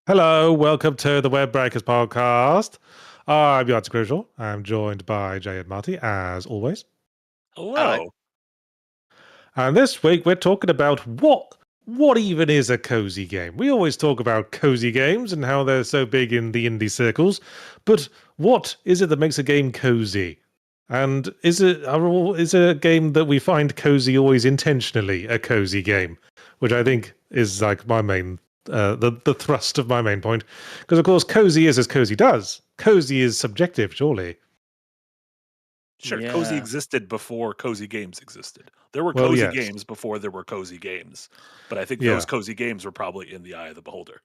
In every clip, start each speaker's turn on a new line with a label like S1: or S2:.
S1: Hello, welcome to the Windbreakers podcast. I'm Yahtzee Crucial. I'm joined by Jay and Marty, as always.
S2: Hello.
S1: And this week we're talking about what even is a cozy game. We always talk about cozy games and how they're so big in the indie circles, but what is it that makes a game cozy? And is it a game that we find cozy always intentionally a cozy game? Which I think is like my main the thrust of my main point, because of course cozy is as cozy does. Cozy is subjective, surely.
S2: Sure,
S3: Yeah.
S2: cozy existed before cozy games existed. There were
S1: Well,
S2: cozy
S1: yes.
S2: games before there were cozy games, but I think
S1: Yeah.
S2: those cozy games were probably in the eye of the beholder.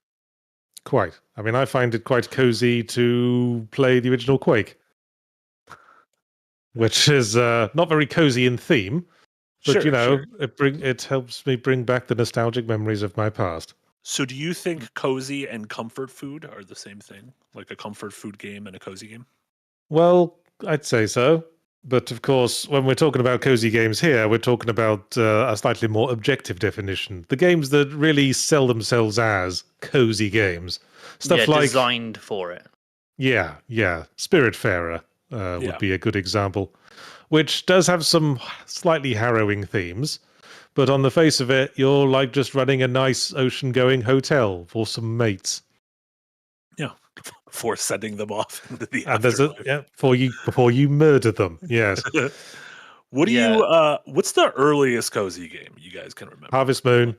S1: Quite. I mean, I find it quite cozy to play the original Quake, which is not very cozy in theme, but
S2: Sure.
S1: it helps me bring back the nostalgic memories of my past.
S2: So do you think cozy and comfort food are the same thing? Like a comfort food game and a cozy game?
S1: Well, I'd say so. But of course, when we're talking about cozy games here, we're talking about a slightly more objective definition. The games that really sell themselves as cozy games. Stuff like
S3: designed for it.
S1: Yeah. Spiritfarer would be a good example, which does have some slightly harrowing themes. But on the face of it, you're like just running a nice ocean-going hotel for some mates.
S2: Yeah, for sending them off into the
S1: And there's
S2: afterlife.
S1: before you murder them. Yes.
S2: What do
S3: Yeah.
S2: you what's the earliest cozy game you guys can remember?
S1: Harvest Moon.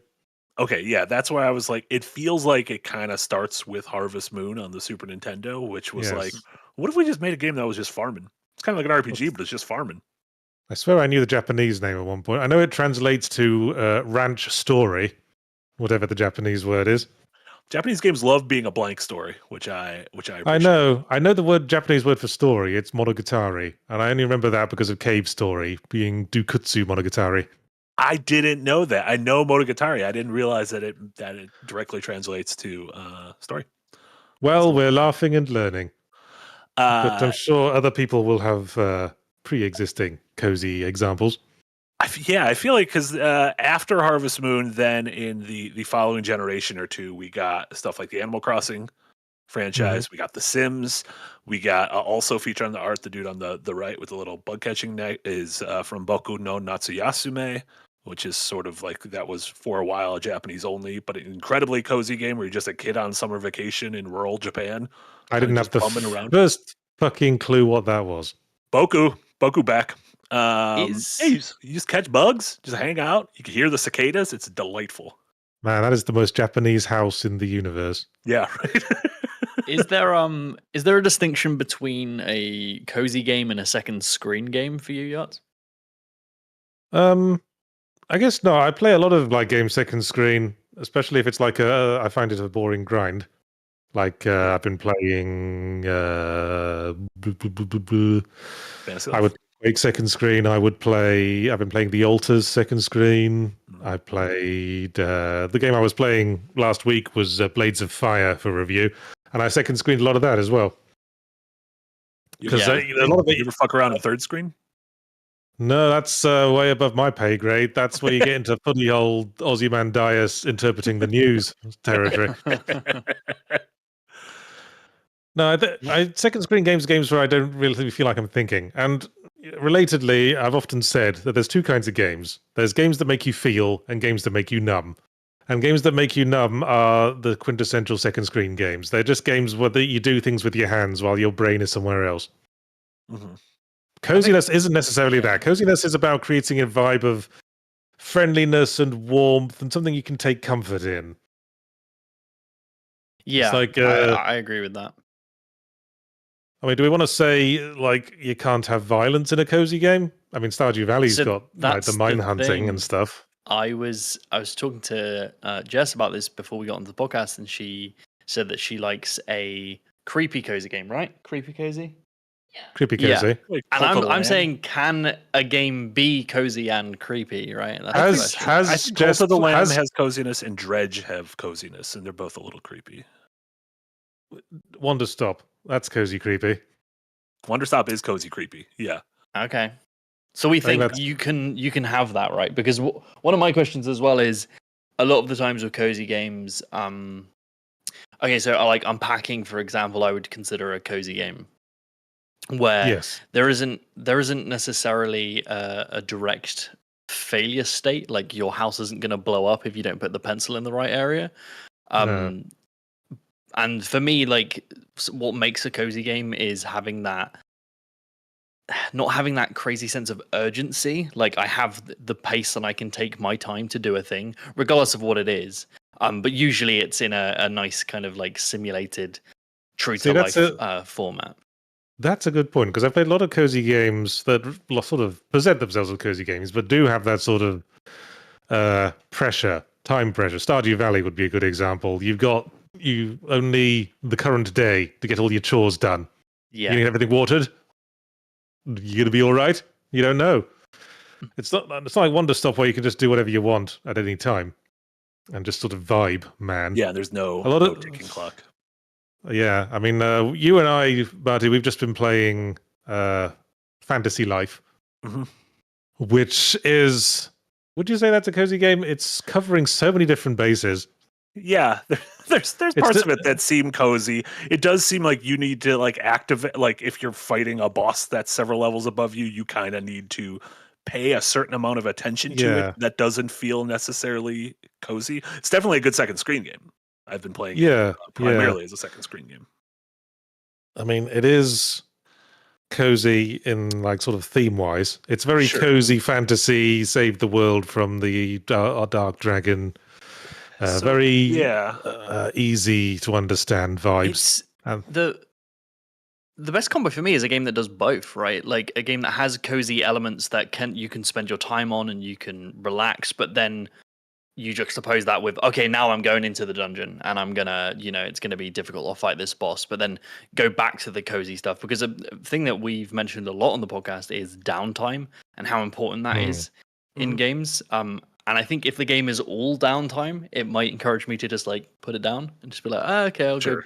S2: Okay, yeah, that's why I was like, it feels like it kind of starts with Harvest Moon on the Super Nintendo, which was like,
S1: Yes.
S2: what if we just made a game that was just farming? It's kind of like an RPG, but it's just farming.
S1: I swear I knew the Japanese name at one point. I know it translates to ranch story, whatever the Japanese word is.
S2: Japanese games love being a blank story, which I appreciate.
S1: I know the Japanese word for story. It's monogatari, and I only remember that because of Cave Story being Dukutsu Monogatari.
S2: I didn't know that. I know Monogatari. I didn't realize that it directly translates to story.
S1: Well, we're laughing and learning, but I'm sure other people will have pre-existing cozy examples.
S2: I feel like because after Harvest Moon, then in the following generation or two, we got stuff like the Animal Crossing franchise. We got The Sims. We got also featured on the art, the dude on the right with the little bug catching net is from Boku no Natsuyasume, which is sort of like that was for a while a Japanese only, but an incredibly cozy game where you're just a kid on summer vacation in rural Japan.
S1: I didn't have the
S2: around.
S1: first fucking clue what that was.
S2: Boku back.
S3: Hey,
S2: you just catch bugs, just hang out. You can hear the cicadas. It's delightful.
S1: Man, that is the most Japanese house in the universe.
S2: Yeah, right.
S3: Is there a distinction between a cozy game and a second screen game for you, Yacht?
S1: I guess no. I play a lot of like games second screen, especially if it's like I find it a boring grind. Like I've been playing. I would play second screen. I've been playing The Alters second screen. I played the game I was playing last week was Blades of Fire for review, and I second screened a lot of that as well. Because a lot of it.
S2: You ever fuck around in third screen?
S1: No, that's way above my pay grade. That's where you get into funny old Ozymandias interpreting the news territory. No, second screen games where I don't really feel like I'm thinking. And relatedly, I've often said that there's two kinds of games. There's games that make you feel and games that make you numb. And games that make you numb are the quintessential second screen games. They're just games where you do things with your hands while your brain is somewhere else.
S2: Mm-hmm.
S1: Coziness isn't necessarily that. Coziness is about creating a vibe of friendliness and warmth and something you can take comfort in.
S3: Yeah,
S1: it's like,
S3: I agree with that.
S1: I mean, do we want to say like you can't have violence in a cozy game? I mean, Stardew Valley's got like, the mine hunting and stuff.
S3: I was talking to Jess about this before we got onto the podcast, and she said that she likes a creepy cozy game, right? Creepy cozy.
S1: Creepy cozy.
S3: Yeah. And I'm saying, can a game be cozy and creepy, right?
S1: Has
S2: Cult of the Lamb has coziness and Dredge have coziness, and they're both a little creepy.
S1: Wonder Stop. That's cozy creepy.
S2: Wonder Stop is cozy creepy. Yeah.
S3: Okay. So we think you can have that, right? Because one of my questions as well is a lot of the times with cozy games, Okay, so like unpacking, for example, I would consider a cozy game where
S1: Yes.
S3: there isn't necessarily a direct failure state. Like your house isn't going to blow up if you don't put the pencil in the right area.
S1: No.
S3: And for me, like what makes a cozy game is having that, not having that crazy sense of urgency. Like I have the pace and I can take my time to do a thing, regardless of what it is. But usually it's in a nice kind of like simulated, true to life format.
S1: That's a good point, because I've played a lot of cozy games that sort of present themselves as cozy games, but do have that sort of pressure, time pressure. Stardew Valley would be a good example. You've got only the current day to get all your chores done.
S3: Yeah.
S1: You need everything watered. You're gonna be all right. You don't know. It's not like Wonder Stop where you can just do whatever you want at any time and just sort of vibe, man.
S2: Yeah, there's no ticking clock.
S1: Yeah, I mean, you and I, Marty, we've just been playing Fantasy Life, which is. Would you say that's a cozy game? It's covering so many different bases.
S2: Yeah, there's parts of it that seem cozy. It does seem like you need to like activate, like if you're fighting a boss that's several levels above you, you kind of need to pay a certain amount of attention to it. That doesn't feel necessarily cozy. It's definitely a good second screen game. I've been playing it primarily as a second screen game.
S1: I mean, it is cozy in like sort of theme wise. It's very cozy fantasy, save the world from the dark dragon. Very easy to understand vibes.
S3: The best combo for me is a game that does both, right? Like a game that has cozy elements that you can spend your time on and you can relax, but then you juxtapose that with, okay, now I'm going into the dungeon and I'm gonna, it's gonna be difficult. I'll fight this boss, but then go back to the cozy stuff, because a thing that we've mentioned a lot on the podcast is downtime and how important that is in games. And I think if the game is all downtime, it might encourage me to just like put it down and just be like, okay, I'll go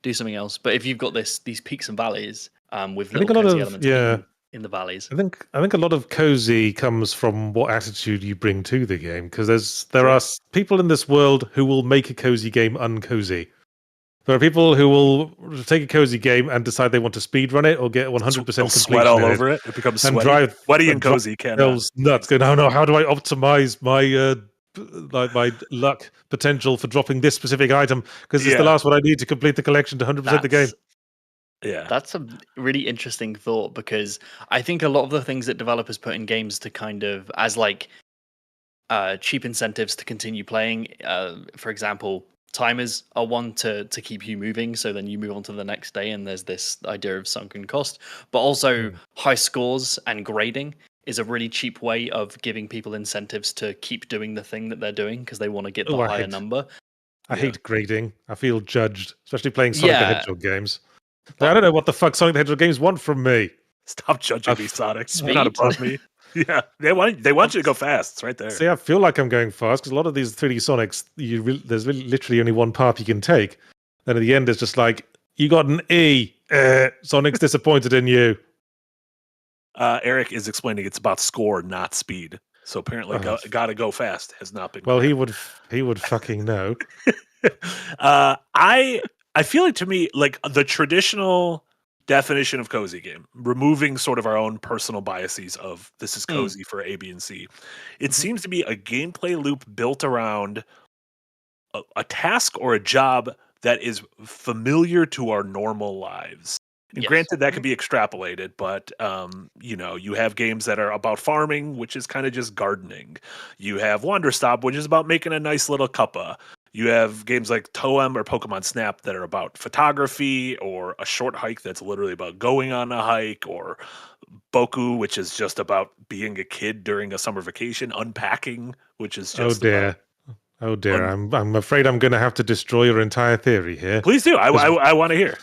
S3: do something else. But if you've got these peaks and valleys with little cozy elements in the valleys,
S1: I think a lot of cozy comes from what attitude you bring to the game, because there are people in this world who will make a cozy game uncozy. There are people who will take a cozy game and decide they want to speedrun it or get 100% completion.
S2: Sweat all over it. It becomes sweaty and cozy.
S1: Nuts. Go, no, how do I optimize my luck potential for dropping this specific item? Because it's the last one I need to complete the collection to 100% the game.
S3: Yeah, that's a really interesting thought, because I think a lot of the things that developers put in games to kind of as like cheap incentives to continue playing, for example, timers are one to keep you moving, so then you move on to the next day and there's this idea of sunken cost. But also high scores and grading is a really cheap way of giving people incentives to keep doing the thing that they're doing because they want to get the higher number.
S1: I hate grading. I feel judged, especially playing Sonic the Hedgehog games. I don't know what the fuck Sonic the Hedgehog games want from me.
S2: Stop judging me, Sonic. You're not above me. Yeah, they want you to go fast. It's right there.
S1: See, I feel like I'm going fast because a lot of these 3D Sonics, there's literally only one path you can take. Then at the end, it's just like, you got an E. Sonic's disappointed in you.
S2: Eric is explaining it's about score, not speed. So apparently, gotta go fast has not been.
S1: Well, he would fucking know.
S2: I feel like, to me, like the traditional definition of cozy game, removing sort of our own personal biases of this is cozy for A, B, and C, it seems to be a gameplay loop built around a task or a job that is familiar to our normal lives. And granted, that could be extrapolated, but you have games that are about farming, which is kind of just gardening. You have Wander Stop, which is about making a nice little cuppa. You have games like Toem or Pokemon Snap that are about photography, or a short hike that's literally about going on a hike, or Boku, which is just about being a kid during a summer vacation, unpacking, which is just
S1: Oh dear, I'm afraid I'm going to have to destroy your entire theory here.
S2: Please do. I want to hear.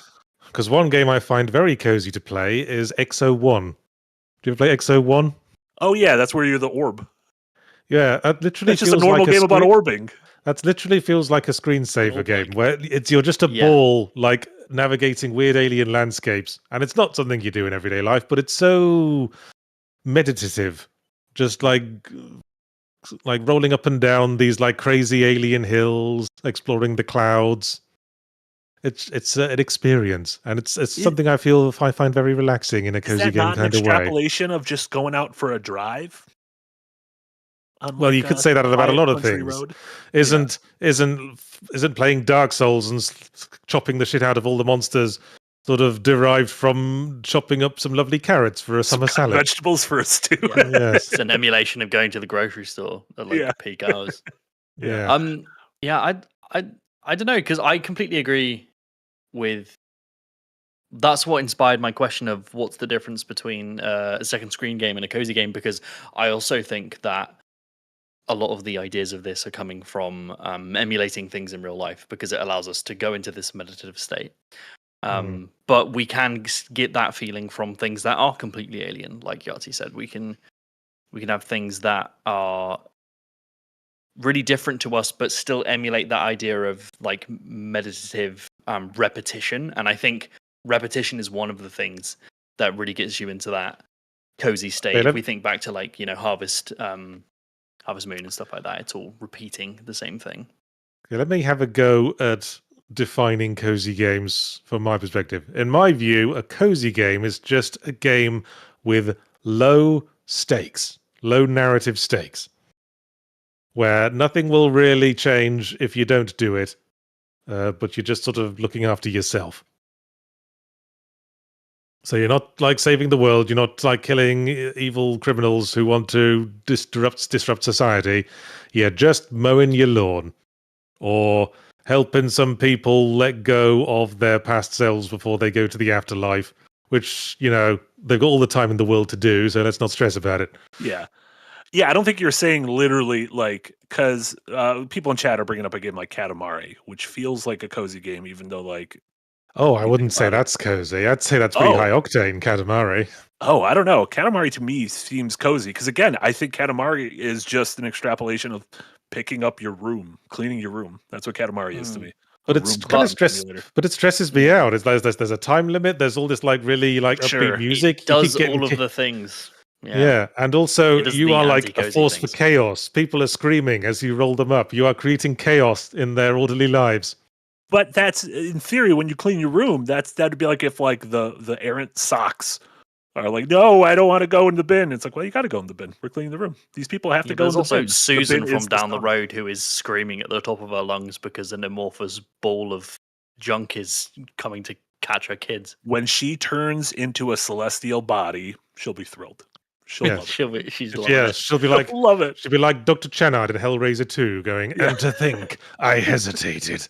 S1: Because one game I find very cozy to play is XO1. Do you ever play XO1?
S2: Oh yeah, that's where you're the orb.
S1: Yeah, that literally
S2: it's just a normal game about orbing.
S1: That literally feels like a screensaver game where you're just a ball, like navigating weird alien landscapes, and it's not something you do in everyday life, but it's so meditative. Just like like rolling up and down these like crazy alien hills, exploring the clouds. It's an experience, and it's something I find very relaxing in a
S2: Is
S1: cozy
S2: that
S1: game
S2: not an
S1: kind of way.
S2: extrapolation of just going out for a drive? On
S1: Well,
S2: like
S1: you could say that about a
S2: quiet
S1: lot of
S2: country
S1: things.
S2: road?
S1: Isn't playing Dark Souls and chopping the shit out of all the monsters sort of derived from chopping up some lovely carrots for a summer
S2: Cut
S1: salad?
S2: vegetables for a stew.
S3: Yeah.
S1: Yes.
S3: It's an emulation of going to the grocery store at like
S2: Yeah.
S3: peak hours.
S1: Yeah.
S3: Yeah, I don't know, because I completely agree with. That's what inspired my question of what's the difference between a second screen game and a cozy game, because I also think that a lot of the ideas of this are coming from emulating things in real life, because it allows us to go into this meditative state. But we can get that feeling from things that are completely alien, like Yahtzee said. We can have things that are really different to us, but still emulate that idea of like meditative repetition. And I think repetition is one of the things that really gets you into that cozy state. If we think back to like, Harvest Moon and stuff like that, it's all repeating the same thing.
S1: Okay, let me have a go at defining cozy games from my perspective. In my view, a cozy game is just a game with low stakes, low narrative stakes, where nothing will really change if you don't do it, but you're just sort of looking after yourself. So you're not like saving the world, you're not like killing evil criminals who want to disrupt society. You're just mowing your lawn, or helping some people let go of their past selves before they go to the afterlife, which, they've got all the time in the world to do, so let's not stress about it.
S2: Yeah. Yeah, I don't think you're saying literally like, because people in chat are bringing up a game like Katamari, which feels like a cozy game, even though like.
S1: Oh, I wouldn't say that's cozy. I'd say that's pretty high octane, Katamari.
S2: Oh, I don't know. Katamari to me seems cozy because, again, I think Katamari is just an extrapolation of picking up your room, cleaning your room. That's what Katamari is to me.
S1: But it's kind of stress. But it stresses me out. There's a time limit. There's all this like really like upbeat music.
S3: It does all of the things.
S1: Yeah, and also you are like a force for chaos. People are screaming as you roll them up. You are creating chaos in their orderly lives.
S2: But that's, in theory, when you clean your room, that'd be like if like the errant socks are like, no, I don't want to go in the bin. It's like, well, you got to go in the bin. We're cleaning the room. These people have to go in the bin.
S3: There's also Susan from down the road who is screaming at the top of her lungs because an amorphous ball of junk is coming to catch her kids.
S2: When she turns into a celestial body, she'll be thrilled. She'll love it.
S3: She's loving it.
S1: She'll be like,
S2: love it.
S1: She'll be like Dr. Channard in Hellraiser 2 going, and to think, I hesitated.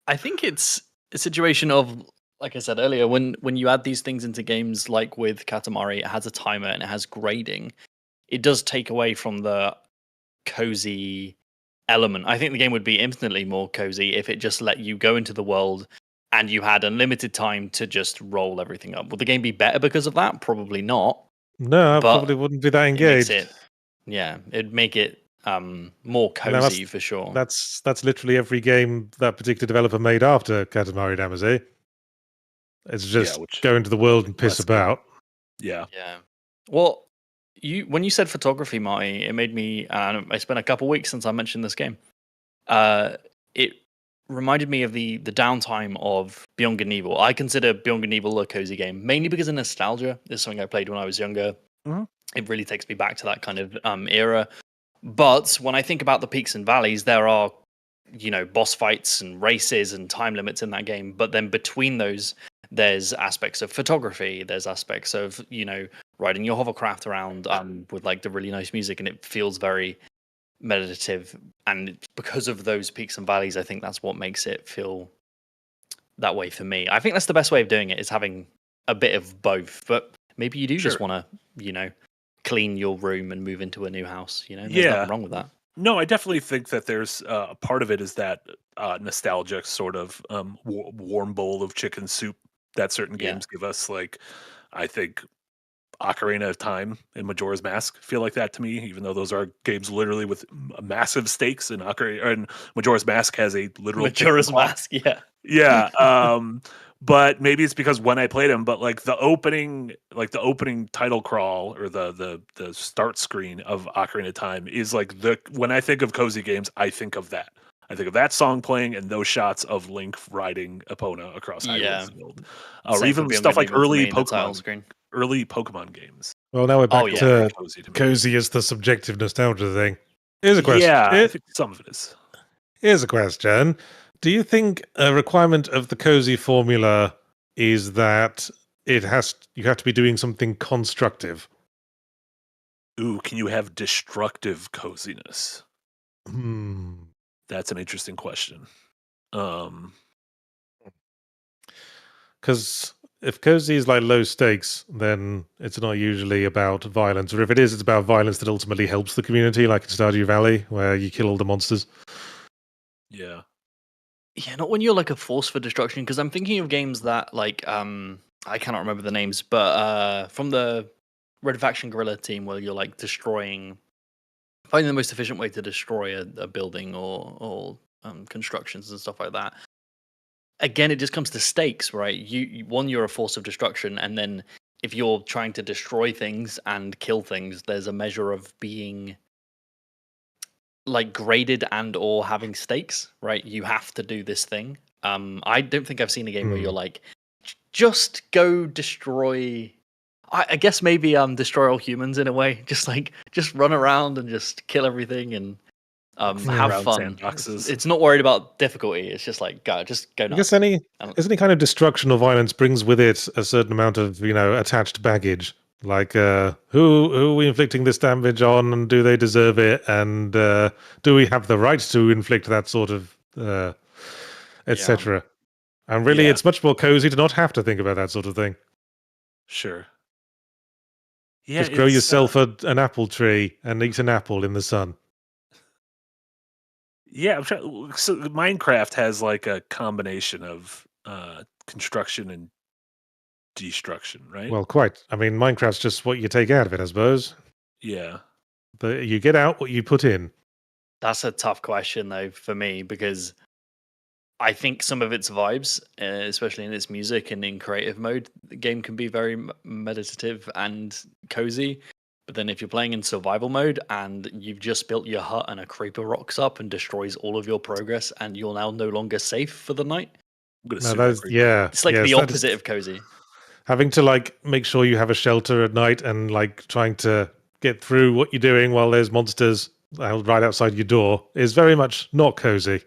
S3: I think it's a situation of, like I said earlier, when you add these things into games like with Katamari, it has a timer and it has grading. It does take away from the cozy element. I think the game would be infinitely more cozy if it just let you go into the world and you had unlimited time to just roll everything up. Would the game be better because of that? Probably not.
S1: No, I probably wouldn't be that engaged.
S3: It'd make it more cozy for sure.
S1: That's literally every game that particular developer made after Katamari Damacy. It's just go into the world and piss about.
S2: Yeah.
S3: Well, when you said photography, Marty, it made me. I spent a couple weeks since I mentioned this game. It reminded me of the downtime of Beyond Good and Evil. I consider Beyond Good and Evil a cozy game, mainly because of nostalgia. It's something I played when I was younger.
S2: Mm-hmm.
S3: It really takes me back to that kind of era. But when I think about the peaks and valleys, there are, boss fights and races and time limits in that game. But then between those, there's aspects of photography. There's aspects of, riding your hovercraft around with like the really nice music, and it feels very meditative. And because of those peaks and valleys, I think that's what makes it feel that way for me. I think that's the best way of doing it, is having a bit of both. But maybe you do just want to, clean your room and move into a new house. There's nothing wrong with that.
S2: No, I definitely think that there's a part of it is that nostalgic sort of warm bowl of chicken soup that certain games give us. Like, I think Ocarina of Time and Majora's Mask feel like that to me, even though those are games literally with massive stakes. And Majora's Mask has a literal
S3: Majora's Mask,
S2: yeah. but maybe it's because when I played them, but like the opening title crawl or the start screen of Ocarina of Time is like when I think of cozy games, I think of that. I think of that song playing and those shots of Link riding Epona across Hyrule Field, or
S3: Same for
S2: even
S3: Beyond
S2: stuff
S3: Good
S2: like
S3: and Evil for me
S2: early
S3: in the title screen.
S2: Pokemon games.
S1: Well, now we're back
S3: yeah.
S1: to
S2: Very cozy to me.
S1: cozy as the subjective nostalgia thing. Here's a question.
S2: Yeah, I think some of it is.
S1: Here's a question. Do you think a requirement of the cozy formula is that you have to be doing something constructive?
S2: Ooh, can you have destructive coziness?
S1: Hmm.
S2: That's an interesting question.
S1: Because if cozy is like low stakes, then it's not usually about violence. Or if it is, it's about violence that ultimately helps the community, like in Stardew Valley, where you kill all the monsters.
S2: Yeah.
S3: Yeah, not when you're like a force for destruction, because I'm thinking of games that like I cannot remember the names, but from the Red Faction Guerrilla team where you're like finding the most efficient way to destroy a building or constructions and stuff like that. Again, it just comes to stakes, right? You're a force of destruction, and then if you're trying to destroy things and kill things, there's a measure of being like graded and or having stakes, right? You have to do this thing. I don't think I've seen a game where you're like, just go destroy. I guess maybe destroy all humans in a way. Just run around and just kill everything and have fun. It's not worried about difficulty. It's just like go nuts.
S1: I guess any kind of destruction or violence brings with it a certain amount of attached baggage. Like who are we inflicting this damage on, and do they deserve it? And do we have the right to inflict that sort of etc. And really, it's much more cozy to not have to think about that sort of thing.
S2: Sure. Yeah,
S1: just grow yourself an apple tree and eat an apple in the sun.
S2: Yeah, I'm trying. So Minecraft has like a combination of construction and destruction, right?
S1: Well, quite. I mean, Minecraft's just what you take out of it, I suppose.
S2: Yeah.
S1: But you get out what you put in.
S3: That's a tough question, though, for me, because I think some of its vibes, especially in its music and in creative mode, the game can be very meditative and cozy. But then if you're playing in survival mode and you've just built your hut and a creeper rocks up and destroys all of your progress and you're now no longer safe for the night.
S2: It's like
S3: the opposite of cozy.
S1: Having to like make sure you have a shelter at night and like trying to get through what you're doing while there's monsters right outside your door is very much not cozy.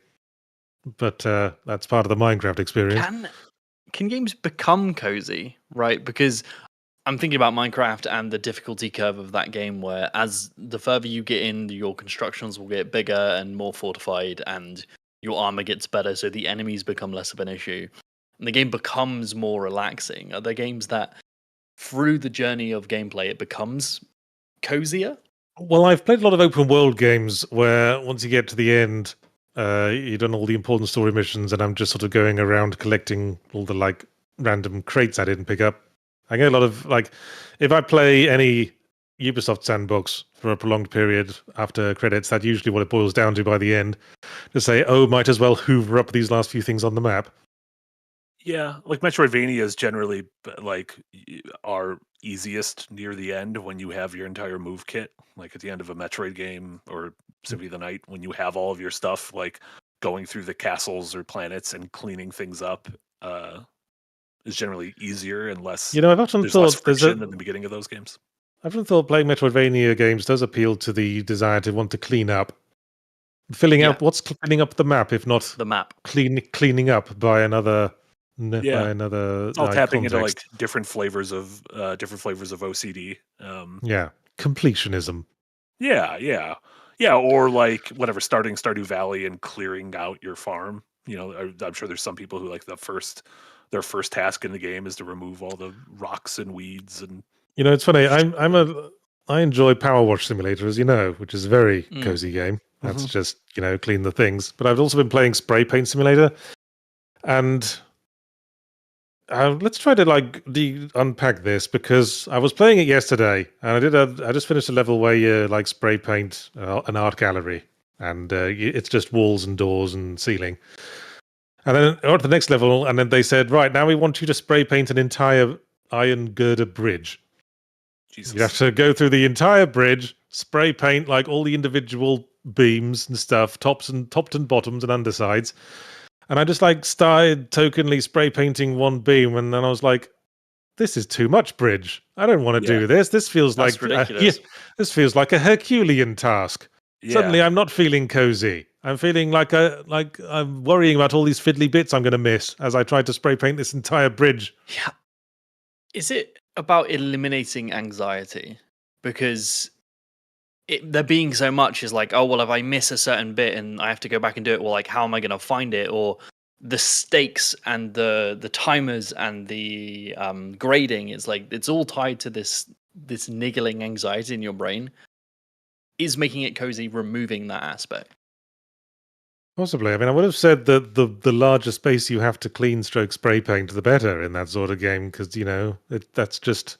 S1: But that's part of the Minecraft experience.
S3: Can games become cozy, right? Because I'm thinking about Minecraft and the difficulty curve of that game, where as the further you get in, your constructions will get bigger and more fortified, and your armor gets better, so the enemies become less of an issue. And the game becomes more relaxing. Are there games that, through the journey of gameplay, it becomes cozier?
S1: Well, I've played a lot of open world games where once you get to the end, you've done all the important story missions, and I'm just sort of going around collecting all the like random crates I didn't pick up. I get a lot of like, if I play any Ubisoft sandbox for a prolonged period after credits, that's usually what it boils down to by the end. To say, oh, might as well hoover up these last few things on the map.
S2: Yeah, like Metroidvanias generally like are easiest near the end when you have your entire move kit. Like at the end of a Metroid game or Symphony of the Night, when you have all of your stuff, like going through the castles or planets and cleaning things up is generally easier and less.
S1: I've often thought
S2: friction in the beginning of those games.
S1: I've often thought playing Metroidvania games does appeal to the desire to want to clean up. Filling out what's cleaning up the map if not
S3: the map
S1: cleaning up by another.
S2: By another
S1: it's
S2: all tapping
S1: context.
S2: into like different flavors of OCD.
S1: Completionism.
S2: Yeah, or like whatever, starting Stardew Valley and clearing out your farm. I'm sure there's some people who like their first task in the game is to remove all the rocks and weeds and.
S1: It's funny. I enjoy Power Wash Simulator, as you know, which is a very cozy game. That's just clean the things. But I've also been playing Spray Paint Simulator, and let's try to unpack this, because I was playing it yesterday and I just finished a level where you like spray paint an art gallery, and it's just walls and doors and ceiling. And then or at the next level, and then they said, right, now we want you to spray paint an entire iron girder bridge.
S2: Jesus.
S1: You have to go through the entire bridge, spray paint like all the individual beams and stuff, tops and bottoms and undersides. And I just like started tokenly spray painting one beam, and then I was like, this is too much bridge. I don't want to do this. This feels
S3: That's
S1: like
S3: ridiculous.
S1: this feels like a Herculean task.
S2: Yeah.
S1: Suddenly I'm not feeling cozy. I'm feeling like I'm worrying about all these fiddly bits I'm going to miss as I try to spray paint this entire bridge.
S3: Yeah. Is it about eliminating anxiety? Because there being so much is like, oh, well, if I miss a certain bit and I have to go back and do it, well, like, how am I going to find it? Or the stakes and the timers and the grading is like, it's all tied to this niggling anxiety in your brain. Is making it cozy removing that aspect?
S1: Possibly. I mean, I would have said that the larger space you have to clean stroke spray paint, the better in that sort of game, because, that's just,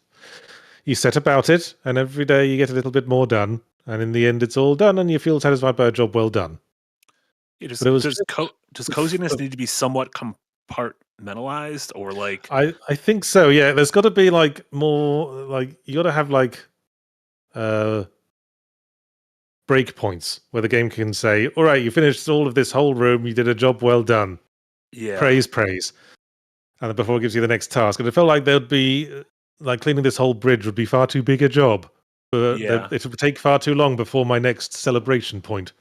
S1: you set about it, and every day you get a little bit more done, and in the end it's all done, and you feel satisfied by a job well done.
S2: Does coziness need to be somewhat compartmentalized, or like?
S1: I think so, yeah. There's got to be, like, more, like, you got to have, like, break points where the game can say, all right, you finished all of this whole room, you did a job well done.
S2: Yeah.
S1: Praise. And then before it gives you the next task. And it felt like there'd be, like, cleaning this whole bridge would be far too big a job. It would take far too long before my next celebration point.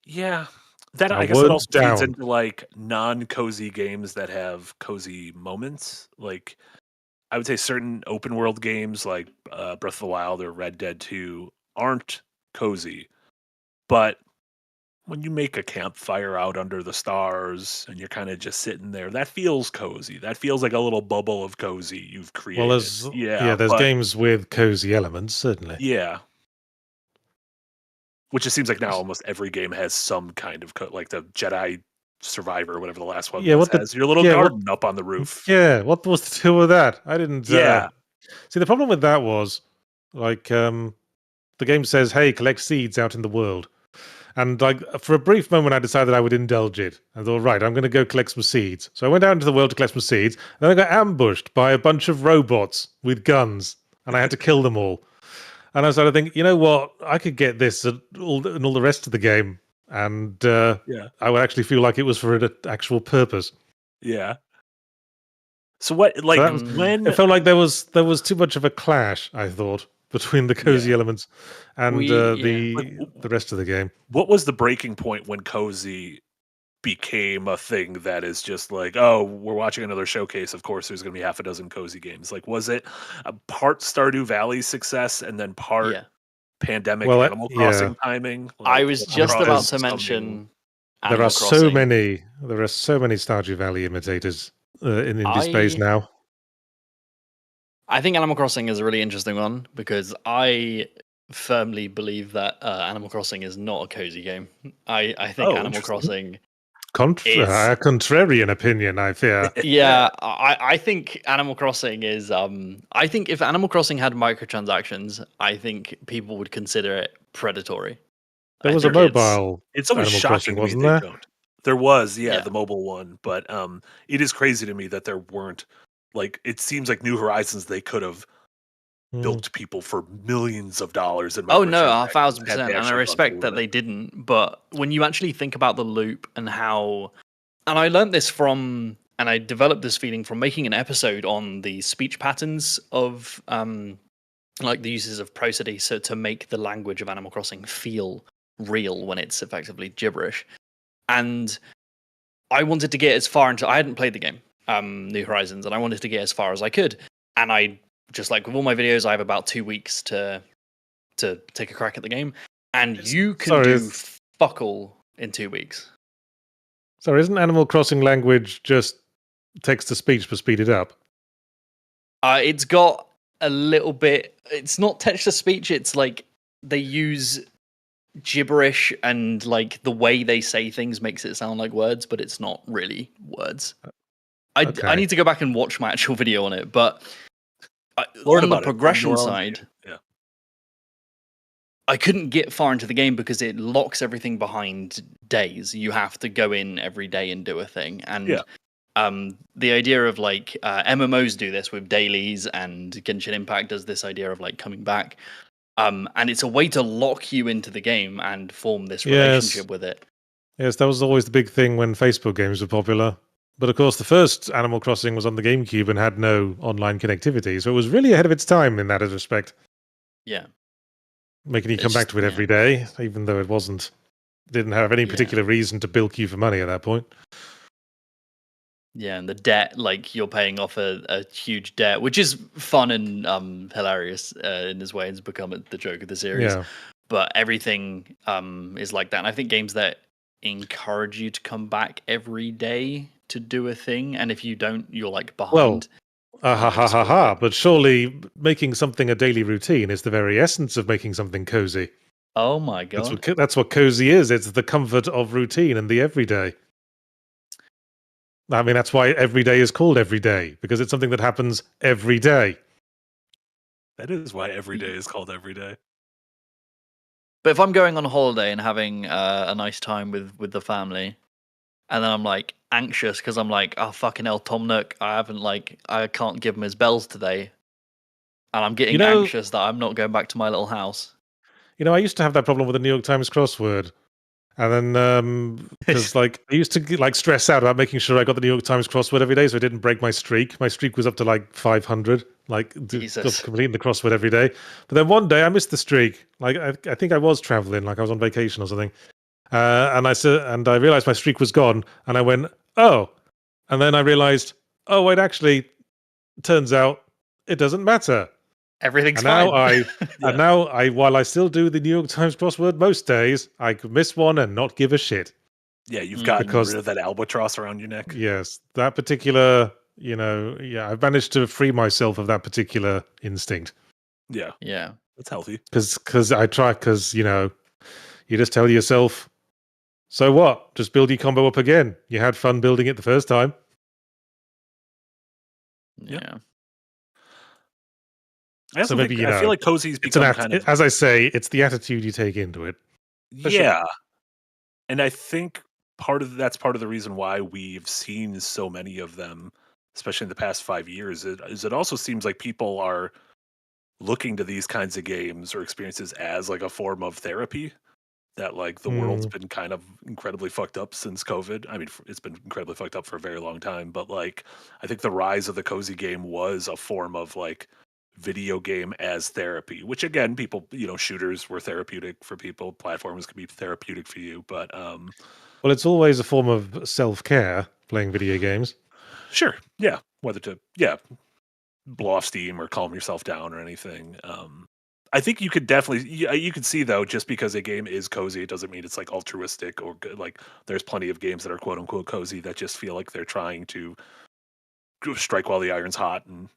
S2: Yeah. That, I guess it also feeds into, like, non-cozy games that have cozy moments. Like, I would say certain open world games like Breath of the Wild or Red Dead 2 aren't cozy. But when you make a campfire out under the stars and you're kind of just sitting there, that feels cozy. That feels like a little bubble of cozy you've created.
S1: Well, there's games with cozy elements, certainly.
S2: Yeah. Which it seems like now almost every game has some kind of like the Jedi Survivor, whatever the last one was, has your little garden up on the roof.
S1: Yeah, what was the deal with that? I didn't.
S2: Yeah.
S1: See, the problem with that was, like, the game says, "Hey, collect seeds out in the world," and like for a brief moment, I decided I would indulge it. I thought, right, I'm going to go collect some seeds. So I went out into the world to collect some seeds, and then I got ambushed by a bunch of robots with guns, and I had to kill them all. And I started thinking, you know what? I could get this in all the rest of the game. And I would actually feel like it was for an actual purpose.
S2: Yeah. So what? Like, when
S1: it felt like there was too much of a clash, I thought, between the cozy elements and the rest of the game.
S2: What was the breaking point when cozy became a thing that is just like, oh, we're watching another showcase, of course there's going to be half a dozen cozy games? Like, was it a part Stardew Valley success and then part pandemic Animal Crossing timing? Like,
S3: I was just about to mention
S1: there are so many Stardew Valley imitators in indie space now.
S3: I think Animal Crossing is a really interesting one because I firmly believe that Animal Crossing is not a cozy game. I think Animal Crossing
S1: a contrarian opinion, I fear.
S3: Yeah, I think Animal Crossing is. I think if Animal Crossing had microtransactions, I think people would consider it predatory.
S1: There was a mobile.
S2: It's always
S1: Animal
S2: shocking
S1: Crossing,
S2: to me
S1: wasn't
S2: they
S1: there?
S2: don't. There was, the mobile one, but it is crazy to me that there weren't. Like, it seems like New Horizons, they could have built people for millions of dollars.
S3: Oh no, 1,000%, and I respect that they didn't. But when you actually think about the loop and how, and I learned this from, and I developed this feeling from making an episode on the speech patterns of, like the uses of prosody, so to make the language of Animal Crossing feel real when it's effectively gibberish. And I wanted to get as far into, I hadn't played the game, New Horizons, and I wanted to get as far as I could. And I, just like with all my videos, I have about 2 weeks to take a crack at the game. And you can do fuck all in 2 weeks.
S1: So isn't Animal Crossing language just text to speech but speed it up?
S3: It's got a little bit, it's not text to speech, it's like they use gibberish and like the way they say things makes it sound like words, but it's not really words. I need to go back and watch my actual video on it, but on the progression side, I couldn't get far into the game because it locks everything behind days. You have to go in every day and do a thing. And the idea of like MMOs do this with dailies, and Genshin Impact does this idea of like coming back. And it's a way to lock you into the game and form this relationship with it.
S1: Yes, that was always the big thing when Facebook games were popular. But of course, the first Animal Crossing was on the GameCube and had no online connectivity, so it was really ahead of its time in that respect.
S3: Yeah.
S1: Making you come back to it every day, even though didn't have any particular reason to bilk you for money at that point.
S3: Yeah, and the debt, like you're paying off a huge debt, which is fun and hilarious in this way. It's become the joke of the series.
S1: Yeah.
S3: But everything is like that. And I think games that encourage you to come back every day to do a thing, and if you don't, you're like behind.
S1: Well, but surely making something a daily routine is the very essence of making something cozy.
S3: Oh my god.
S1: That's what cozy is. It's the comfort of routine and the everyday. I mean, that's why every day is called every day, because it's something that happens every day.
S2: That is why every day is called every day.
S3: But if I'm going on a holiday and having a nice time with the family, and then I'm like anxious because I'm like, oh fucking hell, Tom Nook, I can't give him his bells today, and I'm getting anxious that I'm not going back to my little house.
S1: I used to have that problem with the New York Times crossword. And then, because I used to stress out about making sure I got the New York Times crossword every day, so I didn't break my streak. My streak was up to 500, completing the crossword every day. But then one day I missed the streak. I think I was traveling, I was on vacation or something. And I realized my streak was gone, and I went, oh. And then I realized, oh wait, actually, turns out it doesn't matter.
S3: Everything's fine.
S1: And now while I still do the New York Times crossword most days, I could miss one and not give a shit.
S2: Yeah, you've gotten rid of that albatross around your neck.
S1: Yes, that particular, I've managed to free myself of that particular instinct.
S2: Yeah.
S3: Yeah.
S2: That's healthy.
S1: Because you just tell yourself, so what? Just build your combo up again. You had fun building it the first time.
S3: Yeah.
S2: I feel like cozy's become kind of...
S1: As I say, it's the attitude you take into it.
S2: Yeah. Sure. And I think that's part of the reason why we've seen so many of them, especially in the past 5 years, is it also seems like people are looking to these kinds of games or experiences as a form of therapy. That the world's been kind of incredibly fucked up since COVID. I mean, it's been incredibly fucked up for a very long time, but I think the rise of the cozy game was a form of video game as therapy, which again, people, shooters were therapeutic for people, platformers could be therapeutic for you, but
S1: well, it's always a form of self-care playing video games.
S2: Sure, yeah, whether to blow off steam or calm yourself down or anything. I think you could definitely you could see though, just because a game is cozy, it doesn't mean it's altruistic or good. There's plenty of games that are quote unquote cozy that just feel like they're trying to strike while the iron's hot and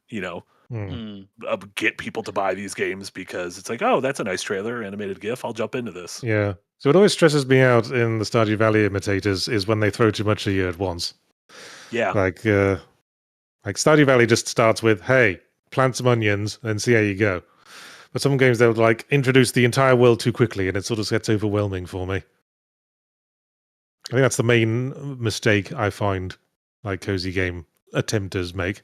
S2: get people to buy these games because it's oh, that's a nice trailer, animated GIF, I'll jump into this.
S1: Yeah. So what always stresses me out in the Stardew Valley imitators is when they throw too much at you at once.
S2: Yeah.
S1: Like Stardew Valley just starts with, hey, plant some onions and see how you go. But some games they'll introduce the entire world too quickly and it sort of gets overwhelming for me. I think that's the main mistake I find cozy game attempters make.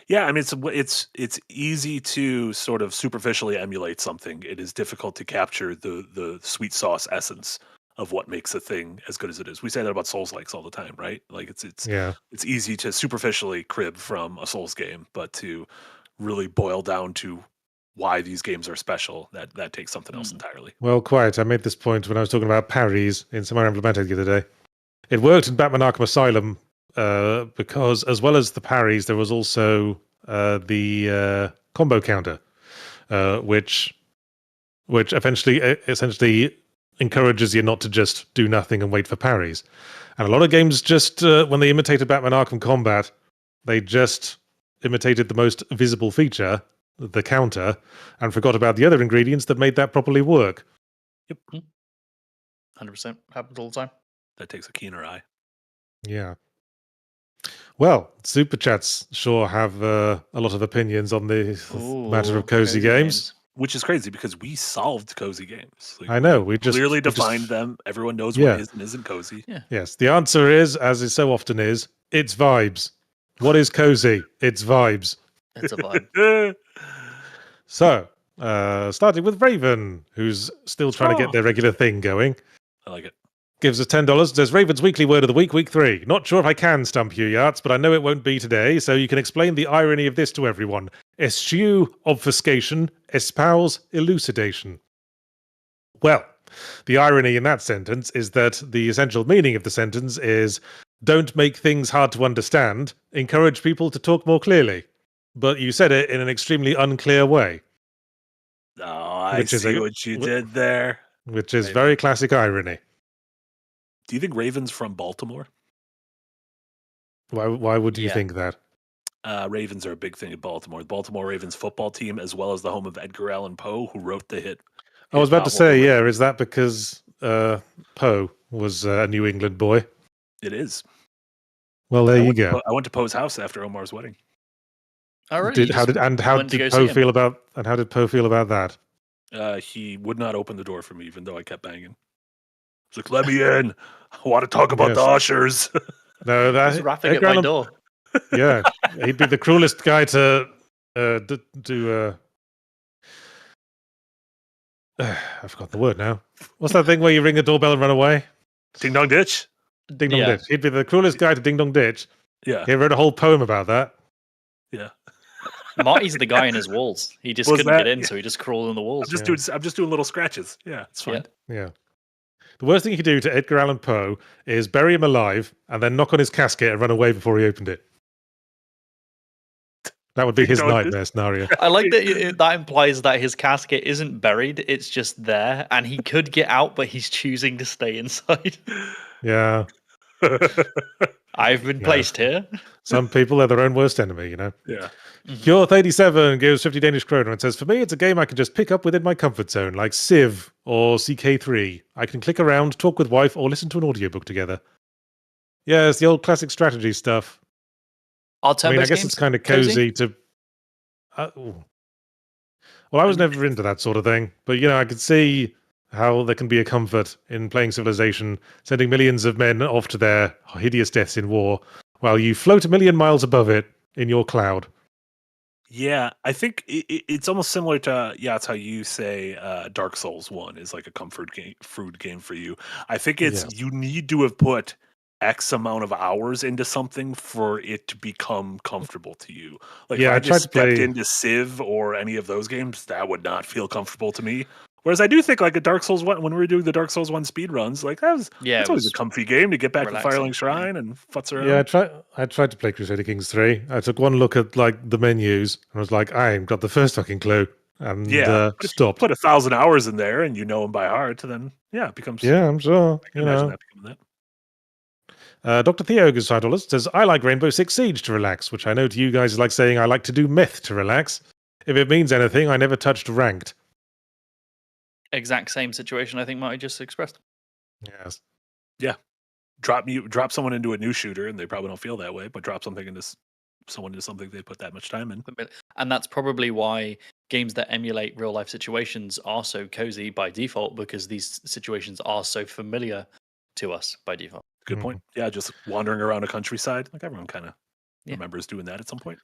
S2: Yeah, I mean it's easy to sort of superficially emulate something. It is difficult to capture the sweet sauce essence of what makes a thing as good as it is. We say that about Souls-likes all the time, right? It's easy to superficially crib from a Souls game, but to really boil down to why these games are special, that takes something else entirely.
S1: Well, quite. I made this point when I was talking about parries in Some Emblematic the other day. It worked in Batman Arkham Asylum because, as well as the parries, there was also the combo counter, which essentially encourages you not to just do nothing and wait for parries. And a lot of games just, when they imitated Batman Arkham Combat, they just imitated the most visible feature, the counter, and forgot about the other ingredients that made that properly work.
S3: Yep. 100%. Happens all the time.
S2: That takes a keener eye.
S1: Yeah. Well, Super Chats sure have a lot of opinions on the matter of cozy games.
S2: Which is crazy because we solved cozy games. Like,
S1: I know.
S2: we clearly defined them. Everyone knows what is and isn't cozy.
S3: Yeah.
S1: Yes. The answer is, as it so often is, it's vibes. What is cozy? It's vibes.
S3: It's a vibe.
S1: So, starting with Raven, who's still trying to get their regular thing going.
S2: I like it.
S1: Gives us $10. Says Raven's weekly word of the week, week 3. Not sure if I can stump you, Yachts, but I know it won't be today, so you can explain the irony of this to everyone. Eschew, obfuscation. Espouse, elucidation. Well, the irony in that sentence is that the essential meaning of the sentence is don't make things hard to understand, encourage people to talk more clearly. But you said it in an extremely unclear way.
S2: Oh, I see what you did there.
S1: Which is very classic irony.
S2: Do you think Raven's from Baltimore?
S1: Why would you think that?
S2: Ravens are a big thing in Baltimore. The Baltimore Ravens football team, as well as the home of Edgar Allan Poe, who wrote the hit.
S1: I was about to say, is that because Poe was a New England boy?
S2: It is.
S1: Well, there you go.
S2: I went to Poe's house after Omar's wedding.
S3: Oh, really?
S1: How did Poe feel about that?
S2: He would not open the door for me, even though I kept banging. He's like, "Let me in. I want to talk about the ushers."
S1: No, that's
S3: rapping at my door.
S1: Yeah, he'd be the cruelest guy to do. I forgot the word now. What's that thing where you ring a doorbell and run away?
S2: Ding dong ditch.
S1: Ding dong ditch. He'd be the cruelest guy to ding dong ditch.
S2: Yeah.
S1: He wrote a whole poem about that.
S2: Yeah.
S3: Marty's the guy in his walls. He just couldn't get in, so he just crawled in the walls.
S2: I'm just doing little scratches. Yeah, it's fine.
S1: Yeah. The worst thing you could do to Edgar Allan Poe is bury him alive and then knock on his casket and run away before he opened it. That would be his nightmare scenario.
S3: I like that that implies that his casket isn't buried, it's just there, and he could get out, but he's choosing to stay inside.
S1: Yeah.
S3: I've been placed here.
S1: Some people are their own worst enemy, you know?
S2: Yeah.
S1: Kjorth87 gives 50 Danish kroner and says, for me, it's a game I can just pick up within my comfort zone, like Civ or CK3. I can click around, talk with wife, or listen to an audiobook together. Yeah, it's the old classic strategy stuff. I guess it's kind of cozy to... well, I was never into that sort of thing, but, I could see how there can be a comfort in playing Civilization, sending millions of men off to their hideous deaths in war, while you float a million miles above it in your cloud.
S2: Yeah, I think it's almost similar to it's how you say Dark Souls 1 is like a comfort game, food game for you. I think it's you need to have put X amount of hours into something for it to become comfortable to you. Like if I just stepped into Civ or any of those games, that would not feel comfortable to me. Whereas I do think like a Dark Souls 1, when we were doing the Dark Souls 1 speed runs, like that's always a comfy game to get back to Firelink Shrine and futz around.
S1: Yeah, I tried to play Crusader Kings 3. I took one look at like the menus and I was like, I ain't got the first fucking clue. And stopped.
S2: Put 1,000 hours in there and you know them by heart, then it becomes.
S1: Yeah, I'm sure.
S2: I can imagine that becoming that.
S1: Dr. Theo $5 says, I like Rainbow Six Siege to relax, which I know to you guys is like saying I like to do meth to relax. If it means anything, I never touched ranked.
S3: Exact same situation I think Marty just expressed.
S1: Yes.
S2: Yeah. Drop someone into a new shooter and they probably don't feel that way, but drop someone into something they put that much time in.
S3: And that's probably why games that emulate real life situations are so cozy by default, because these situations are so familiar to us by default.
S2: Good point. Yeah, just wandering around a countryside. Like everyone kind of remembers doing that at some point.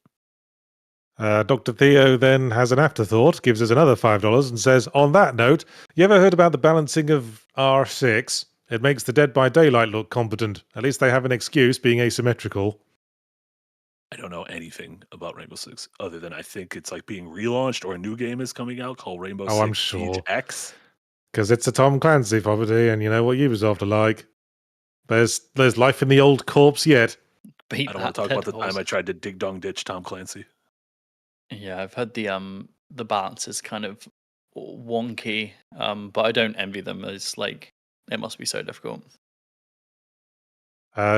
S1: Dr. Theo then has an afterthought, gives us another $5 and says, on that note, you ever heard about the balancing of R6? It makes the Dead by Daylight look competent. At least they have an excuse, being asymmetrical.
S2: I don't know anything about Rainbow Six other than I think it's like being relaunched or a new game is coming out called Rainbow Six
S1: I'm sure.
S2: Siege X.
S1: Because it's a Tom Clancy property and you know what Ubisoft are like. There's life in the old corpse yet.
S2: I don't want to talk about the time I tried to dig dong ditch Tom Clancy.
S3: Yeah, I've heard the balance is kind of wonky, but I don't envy them. It's like it must be so difficult.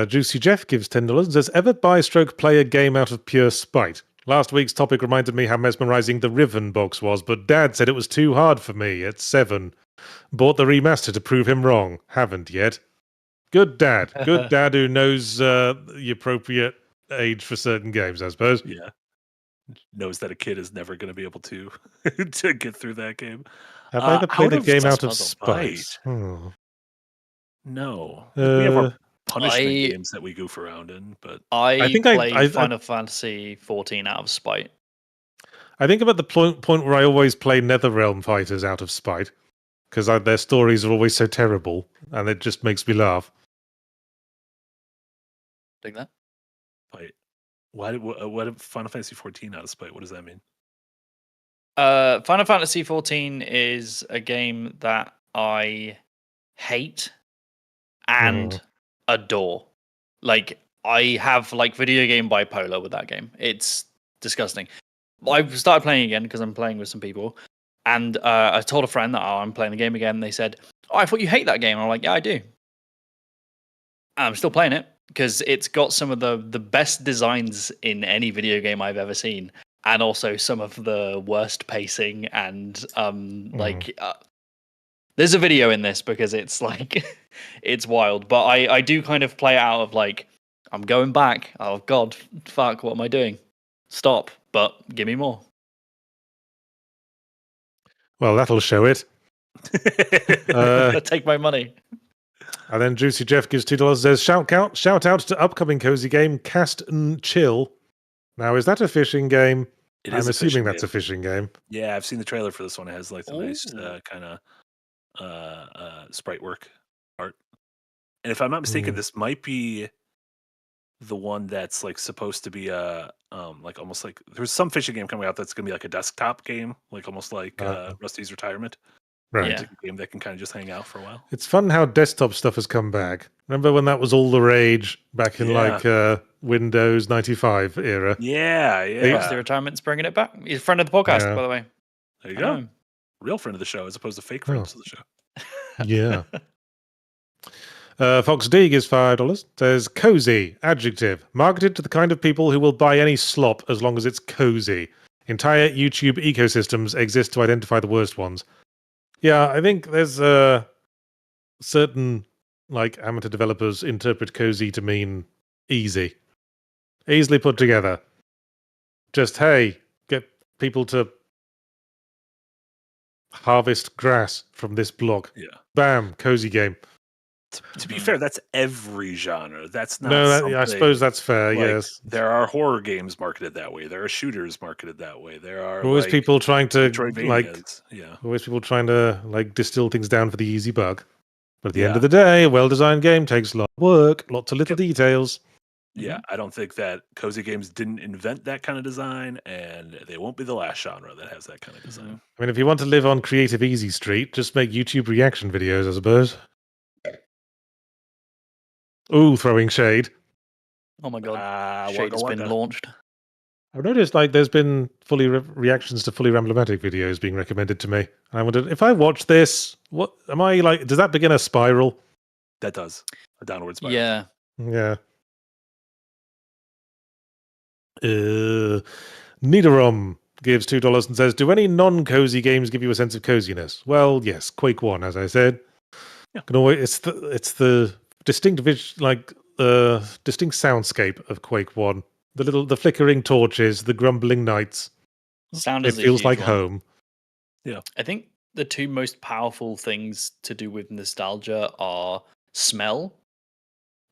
S1: Juicy Jeff gives $10 and says, ever buy stroke play a game out of pure spite? Last week's topic reminded me how mesmerizing the Riven box was, but Dad said it was too hard for me at 7. Bought the remaster to prove him wrong. Haven't yet. Good dad. Good dad who knows the appropriate age for certain games, I suppose.
S2: Yeah. knows that a kid is never going to be able to to get through that game.
S1: Have I ever played
S2: Out
S1: a
S2: of
S1: game out of
S3: puzzle.
S1: spite? Hmm.
S2: No, like we have
S1: Uh,
S2: our punishment
S3: I
S2: games that we goof around in, but
S1: I
S3: I
S1: think
S3: play Final Fantasy 14 out of spite.
S1: I think about the point where I always play Netherrealm fighters out of spite because their stories are always so terrible, and it just makes me laugh.
S3: Dig that?
S2: like, what Final Fantasy 14 out of spite? What does that mean?
S3: Final Fantasy 14 is a game that I hate and adore. Like I have like video game bipolar with that game. It's disgusting. I started playing again because I'm playing with some people, and I told a friend that I'm playing the game again. And they said, "Oh, I thought you hate that game." And I'm like, "Yeah, I do." I'm still playing it because it's got some of the best designs in any video game I've ever seen, and also some of the worst pacing and there's a video in this because it's like it's wild. But I do kind of play it out of like I'm going back. Oh god, fuck, what am I doing? Stop, but give me more.
S1: Well, that'll show it.
S3: Take my money.
S1: And then Juicy Jeff gives $2. Says shout out to upcoming cozy game Cast and Chill. Now, is that a fishing game?
S2: It
S1: I'm
S2: is
S1: assuming that's a fishing game.
S2: Yeah, I've seen the trailer for this one. It has like the nice
S3: Ooh.
S2: kind of sprite work art. And if I'm not mistaken, this might be the one that's like supposed to be like almost like there's some fishing game coming out that's gonna be like a desktop game, like almost like Rusty's Retirement.
S1: Right.
S3: Yeah.
S2: It's a game that can kind of just hang out for a while.
S1: It's fun how desktop stuff has come back. Remember when that was all the rage back in like Windows 95 era?
S2: Yeah,
S3: Rusty Retirement's bringing it back. He's a friend of the podcast, by the way.
S2: There you go. Real friend of the show as opposed to fake friends of the show.
S1: Yeah. Fox D gives $5. Says cozy, adjective, marketed to the kind of people who will buy any slop as long as it's cozy. Entire YouTube ecosystems exist to identify the worst ones. Yeah, I think there's certain like amateur developers interpret cozy to mean easy, easily put together. Just hey, get people to harvest grass from this block.
S2: Yeah.
S1: Bam, cozy game.
S2: To be fair, that's every genre. That's not.
S1: No, I suppose that's fair.
S2: Like,
S1: yes,
S2: there are horror games marketed that way. There are shooters marketed that way. There are
S1: always people trying to
S2: always
S1: people trying to like distill things down for the easy buck. But at the end of the day, a well-designed game takes a lot of work, lots of little details.
S2: Yeah, I don't think that cozy games didn't invent that kind of design, and they won't be the last genre that has that kind of design.
S1: I mean, if you want to live on Creative Easy Street, just make YouTube reaction videos, I suppose. Ooh, throwing shade.
S3: Oh my god, shade has been launched.
S1: I've noticed like there's been reactions to fully Ramblomatic videos being recommended to me. And I wondered if I watch this, what am I like? Does that begin a spiral?
S2: That does a downward spiral.
S3: Yeah.
S1: Yeah. Nidorum gives $2 and says, "Do any non-cozy games give you a sense of coziness?" Well, yes, Quake 1, as I said.
S2: Yeah.
S1: It's the distinct distinct soundscape of Quake 1. The flickering torches, the grumbling nights.
S3: Sound
S1: it feels like home.
S2: Yeah.
S3: I think the two most powerful things to do with nostalgia are smell,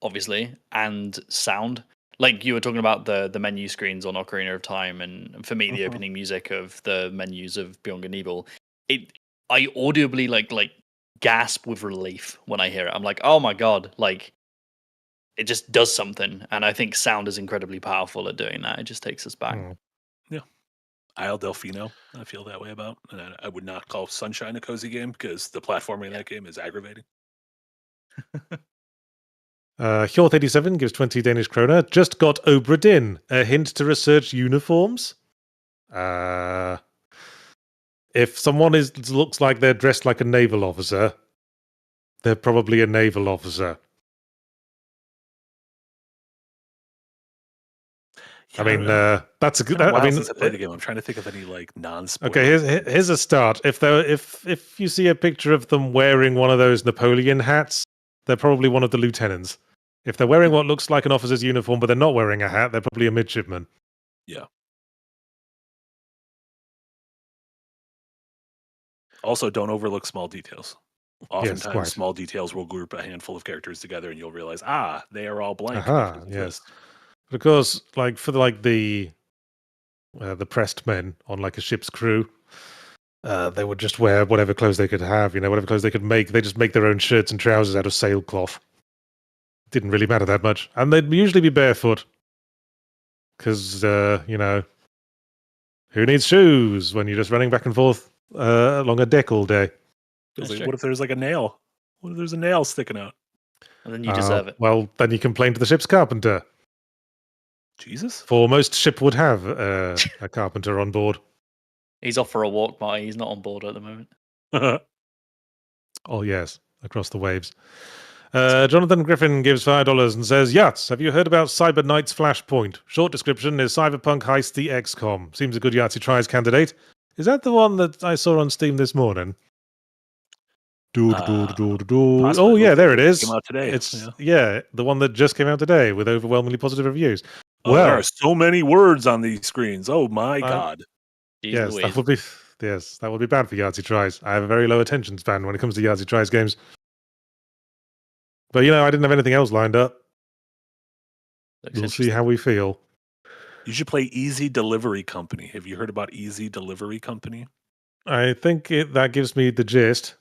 S3: obviously, and sound. Like you were talking about the menu screens on Ocarina of Time, and for me, the opening music of the menus of Beyond Good and Evil. I audibly like gasp with relief when I hear it. I'm like, oh my god, like it just does something. And I think sound is incredibly powerful at doing that. It just takes us back.
S2: Yeah. Isle Delfino, I feel that way about. And I would not call Sunshine a cozy game because the platforming in that game is aggravating.
S1: Hjorth87 gives 20 Danish kroner. Just got Obra Dinn. A hint to research uniforms? If someone looks like they're dressed like a naval officer, they're probably a naval officer.
S2: Yeah,
S1: I mean, that's a good.
S2: I mean, since I played the game, I'm trying to think of any like non-spoiler.
S1: Okay, here's a start. If you see a picture of them wearing one of those Napoleon hats, they're probably one of the lieutenants. If they're wearing what looks like an officer's uniform, but they're not wearing a hat, they're probably a midshipman.
S2: Yeah. Also, don't overlook small details. Oftentimes,
S1: quite.
S2: small details will group a handful of characters together, and you'll realize, they are all blank.
S1: Aha,
S2: because of
S1: yes.
S2: this.
S1: But of course, like for the pressed men on like a ship's crew, they would just wear whatever clothes they could have, whatever clothes they could make. They just make their own shirts and trousers out of sailcloth. Didn't really matter that much. And they'd usually be barefoot. Because, who needs shoes when you're just running back and forth along a deck all day?
S2: What if there's like a nail? What if there's a nail sticking out?
S3: And then you deserve it.
S1: Well, then you complain to the ship's carpenter.
S2: Jesus?
S1: For most ship would have a carpenter on board.
S3: He's off for a walk, Marty. He's not on board at the moment.
S1: Oh, yes, across the waves. Jonathan Griffin gives $5 and says, Yahtzee, have you heard about Cyber Knight's Flashpoint? Short description is Cyberpunk Heisty XCOM. Seems a good Yahtzee tries candidate. Is that the one that I saw on Steam this morning? Oh, yeah, there it is.
S2: Came out today.
S1: It's the one that just came out today with overwhelmingly positive reviews.
S2: Oh, there are so many words on these screens. Oh my God.
S1: Yes, that would be bad for Yahtzee tries. I have a very low attention span when it comes to Yahtzee tries games. But I didn't have anything else lined up. We'll see how we feel.
S2: You should play Easy Delivery Company. Have you heard about Easy Delivery Company?
S1: I think that gives me the gist.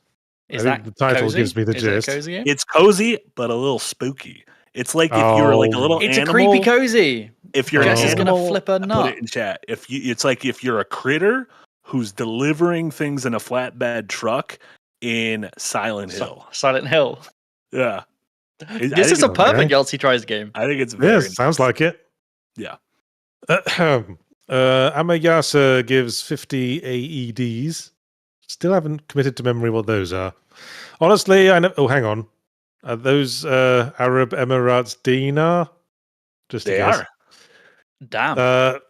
S3: The
S1: title
S3: cozy?
S1: gives me the gist.
S3: It a cozy game?
S2: It's cozy, but a little spooky. It's like if you're like a little
S3: It's
S2: animal.
S3: a creepy cozy.
S2: If you're
S3: Jess
S2: an
S3: is
S2: animal,
S3: gonna flip a nut.
S2: put it in chat. It's like if you're a critter who's delivering things in a flatbed truck in Silent Hill.
S3: Silent Hill.
S2: Yeah.
S3: This is a perfect Yahtzee tries game.
S2: I think it's very
S1: Yes, sounds like it.
S2: Yeah.
S1: Amayasa gives 50 AEDs. Still haven't committed to memory what those are. Honestly, I know. Oh, hang on. Are those Arab Emirates dinar? Just
S2: They
S1: guess.
S2: are.
S3: Damn.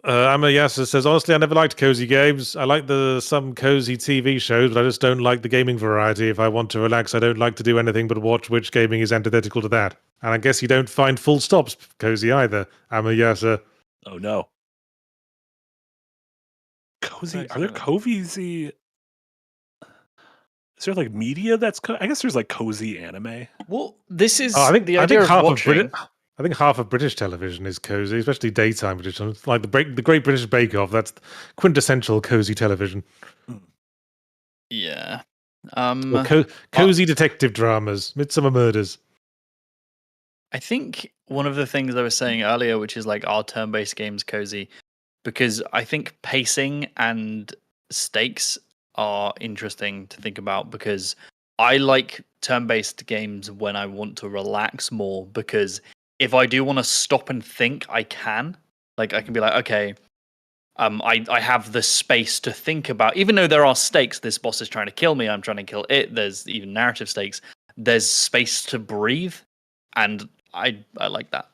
S1: Amayasa says, honestly, I never liked cozy games. I like some cozy TV shows, but I just don't like the gaming variety. If I want to relax, I don't like to do anything but watch, which gaming is antithetical to that. And I guess you don't find full stops cozy either, Amayasa.
S2: Oh, no. Cozy? Are there cozy? Is there like media that's? I guess there's like cozy anime.
S3: Well, this is
S1: I think
S3: the idea
S1: half
S3: of watching.
S1: I think half of British television is cozy, especially daytime British television. Like the Great British Bake Off. That's quintessential cozy television.
S3: Yeah.
S1: Cozy detective dramas, Midsummer Murders.
S3: I think one of the things I was saying earlier, which is like our turn-based games cozy, because I think pacing and stakes are interesting to think about, because I like turn-based games when I want to relax more, because if I do want to stop and think, I can. Like, I can be like, okay, I have the space to think about, even though there are stakes, this boss is trying to kill me, I'm trying to kill it, there's even narrative stakes, there's space to breathe, and I like that.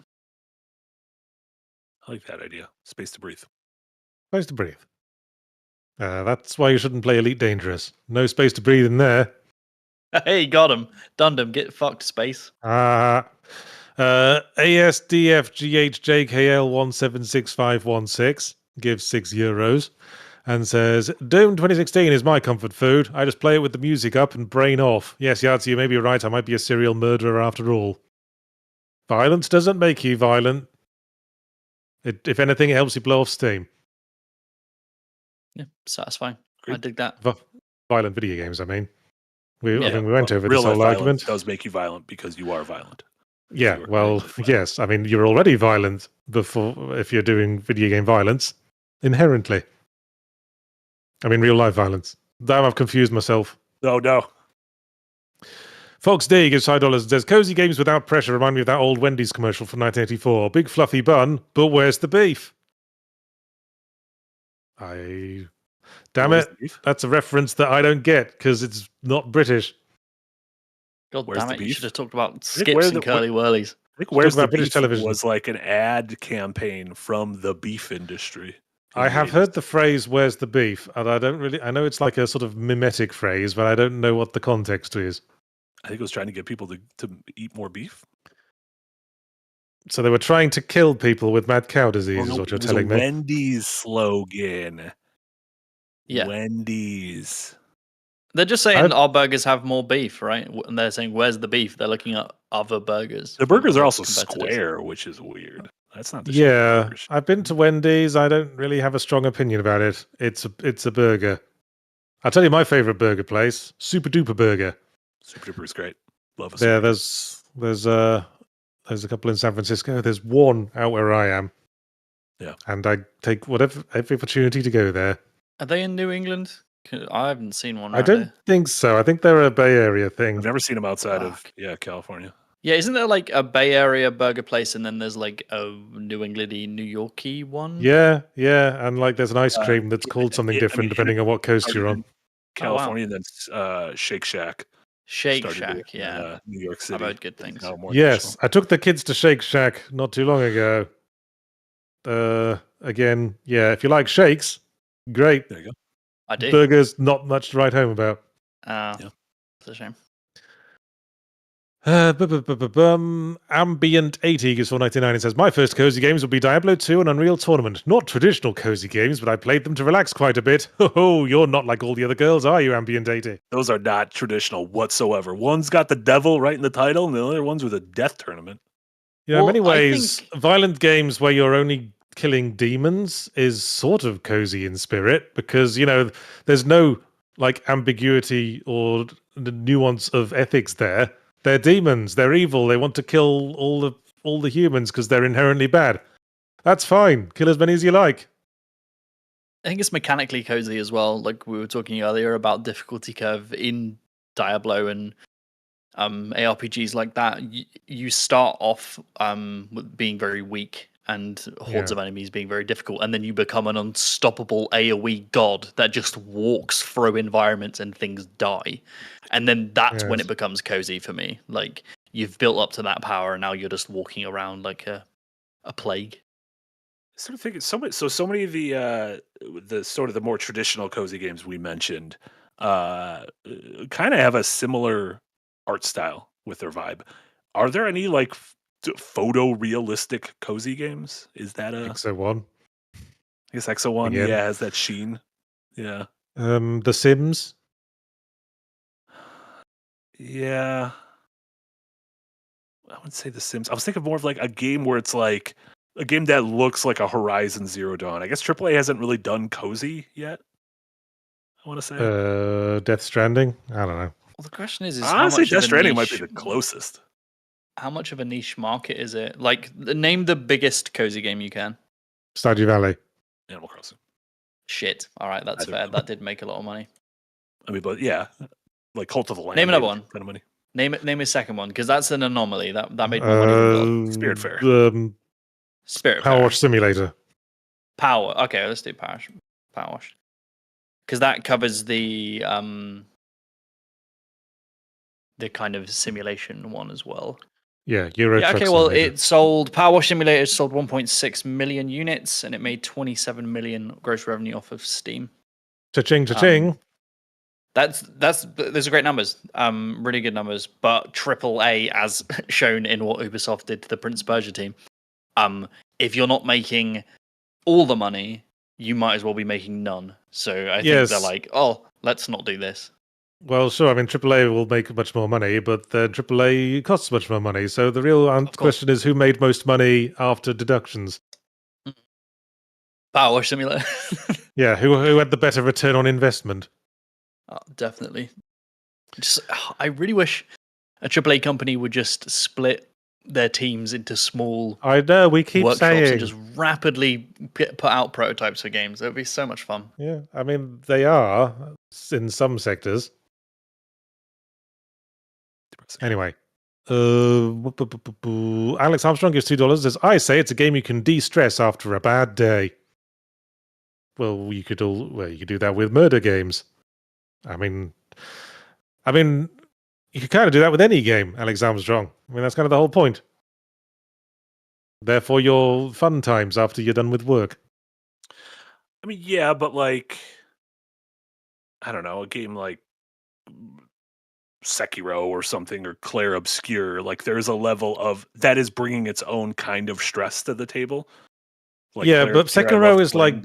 S2: I like that idea. Space to breathe.
S1: Space to breathe. That's why you shouldn't play Elite Dangerous. No space to breathe in there.
S3: Hey, got him. Dundum, get fucked, space.
S1: ASDFGHJKL176516 gives €6 and says, Doom 2016 is my comfort food. I just play it with the music up and brain off. Yes, Yahtzee, you may be right. I might be a serial murderer after all. Violence doesn't make you violent. If anything, it helps you blow off steam.
S3: Yeah, satisfying. I dig that.
S1: Violent video games, I mean. We went over
S2: real
S1: this whole
S2: life
S1: argument.
S2: Violence does make you violent because you are violent.
S1: Yeah, well, yes. I mean, you're already violent if you're doing video game violence, inherently. I mean, real life violence. Damn, I've confused myself.
S2: No.
S1: Fox D gives $5 and says, cozy games without pressure remind me of that old Wendy's commercial from 1984. Big fluffy bun, but where's the beef? Damn it. That's a reference that I don't get because it's not British.
S3: God
S2: Where's
S3: damn
S2: the
S3: it, you
S2: beef?
S3: should have talked about skips and curly whirlies.
S2: I think Where's the
S1: British
S2: Beef
S1: television
S2: was like an ad campaign from the beef industry.
S1: I have heard the phrase "Where's the beef?" and I know it's like a sort of mimetic phrase, but I don't know what the context is.
S2: I think it was trying to get people to eat more beef.
S1: So they were trying to kill people with mad cow disease, is what you're telling me.
S2: Wendy's slogan.
S3: Yeah.
S2: Wendy's.
S3: They're just saying our burgers have more beef, right? And they're saying, where's the beef? They're looking at other burgers.
S2: The
S3: from
S2: burgers are
S3: other
S2: also
S3: competitors.
S2: square, which is weird. That's not the shape of
S1: Yeah,
S2: burgers.
S1: I've been to Wendy's. I don't really have a strong opinion about it. It's a burger. I'll tell you my favorite burger place, Super Duper Burger.
S2: Super Duper is great. Love a
S1: There,
S2: Super
S1: there's a couple in San Francisco. There's one out where I am.
S2: Yeah.
S1: And I take every opportunity to go there.
S3: Are they in New England? I haven't seen one.
S1: I don't think so. I think they're a Bay Area thing.
S2: I've never seen them outside of California.
S3: Yeah, isn't there like a Bay Area burger place and then there's like a New Englandy, New Yorky one?
S1: Yeah, and like there's an ice cream that's called something different depending on what coast you're on.
S2: California, and then Shake Shack.
S3: Shake Shack, yeah.
S2: New York City.
S3: I've heard good things.
S1: Yes, I took the kids to Shake Shack not too long ago. Again, yeah, if you like shakes, great.
S2: There you go.
S3: I do.
S1: Burgers, not much to write home about.
S3: Yeah. It's a shame.
S1: Ambient 80 gives 4.99 and says, my first cozy games will be Diablo 2 and Unreal Tournament. Not traditional cozy games, but I played them to relax quite a bit. Oh, you're not like all the other girls, are you, Ambient 80?
S2: Those are not traditional whatsoever. One's got the devil right in the title, and the other one's with a death tournament.
S1: Yeah, in many ways, violent games where you're only killing demons is sort of cozy in spirit because, you know, there's no like ambiguity or the nuance of ethics there. They're demons. They're evil. They want to kill all the humans because they're inherently bad. That's fine. Kill as many as you like.
S3: I think it's mechanically cozy as well. Like we were talking earlier about difficulty curve in Diablo and ARPGs like that. You start off with being very weak and hordes of enemies being very difficult, and then you become an unstoppable AoE god that just walks through environments and things die. And then that's when it becomes cozy for me. Like you've built up to that power, and now you're just walking around like a plague.
S2: I sort of think it's so many of the sort of the more traditional cozy games we mentioned kind of have a similar art style with their vibe. Are there any like photorealistic cozy games? Is that
S1: Exo 1?
S2: I guess Exo 1, yeah, has that sheen. Yeah.
S1: The Sims?
S2: Yeah. I wouldn't say The Sims. I was thinking more of like a game where it's like a game that looks like a Horizon Zero Dawn. I guess AAA hasn't really done cozy yet. I want to say.
S1: Death Stranding? I don't know.
S3: Well, the question is
S2: honestly, Death Stranding might be the closest.
S3: How much of a niche market is it? Like, name the biggest cozy game you can.
S1: Stardew Valley.
S2: Animal Crossing.
S3: Shit. All right, that's fair. That did make a lot of money.
S2: I mean, but yeah, like Cult of the Lamb.
S3: Name another one.
S2: Kind of money.
S3: Name a second one, because that's an anomaly. That made more money than
S2: Spirit Fair.
S3: Spirit
S1: Power
S3: Fair.
S1: Wash Simulator.
S3: Power. Okay, let's do Power Wash. Because that covers the kind of simulation one as well.
S1: Yeah, Euro Truck
S3: okay, well,
S1: Simulator.
S3: Power Wash Simulator sold 1.6 million units, and it made 27 million gross revenue off of Steam.
S1: Cha-ching, cha-ching.
S3: Those are great numbers, really good numbers. But AAA, as shown in what Ubisoft did to the Prince Persia team, if you're not making all the money, you might as well be making none. So I think they're like, oh, let's not do this.
S1: Well, sure. I mean, AAA will make much more money, but AAA costs much more money. So the real question is, who made most money after deductions?
S3: Power Wash Simulator.
S1: Yeah, who had the better return on investment?
S3: Oh, definitely. I really wish a AAA company would just split their teams into small
S1: I know, we keep
S3: workshops
S1: saying,
S3: and just rapidly put out prototypes for games. It would be so much fun.
S1: Yeah, I mean, they are in some sectors. Anyway, Alex Armstrong gives $2. Says, I say it's a game you can de-stress after a bad day. Well, you could do that with murder games. I mean, you could kind of do that with any game, Alex Armstrong. I mean, that's kind of the whole point. Therefore, your fun times after you're done with work.
S2: I mean, yeah, but like, I don't know, a game like Sekiro or something, or Claire Obscure, like there's a level of that is bringing its own kind of stress to the table. Like
S1: yeah, but Sekiro is like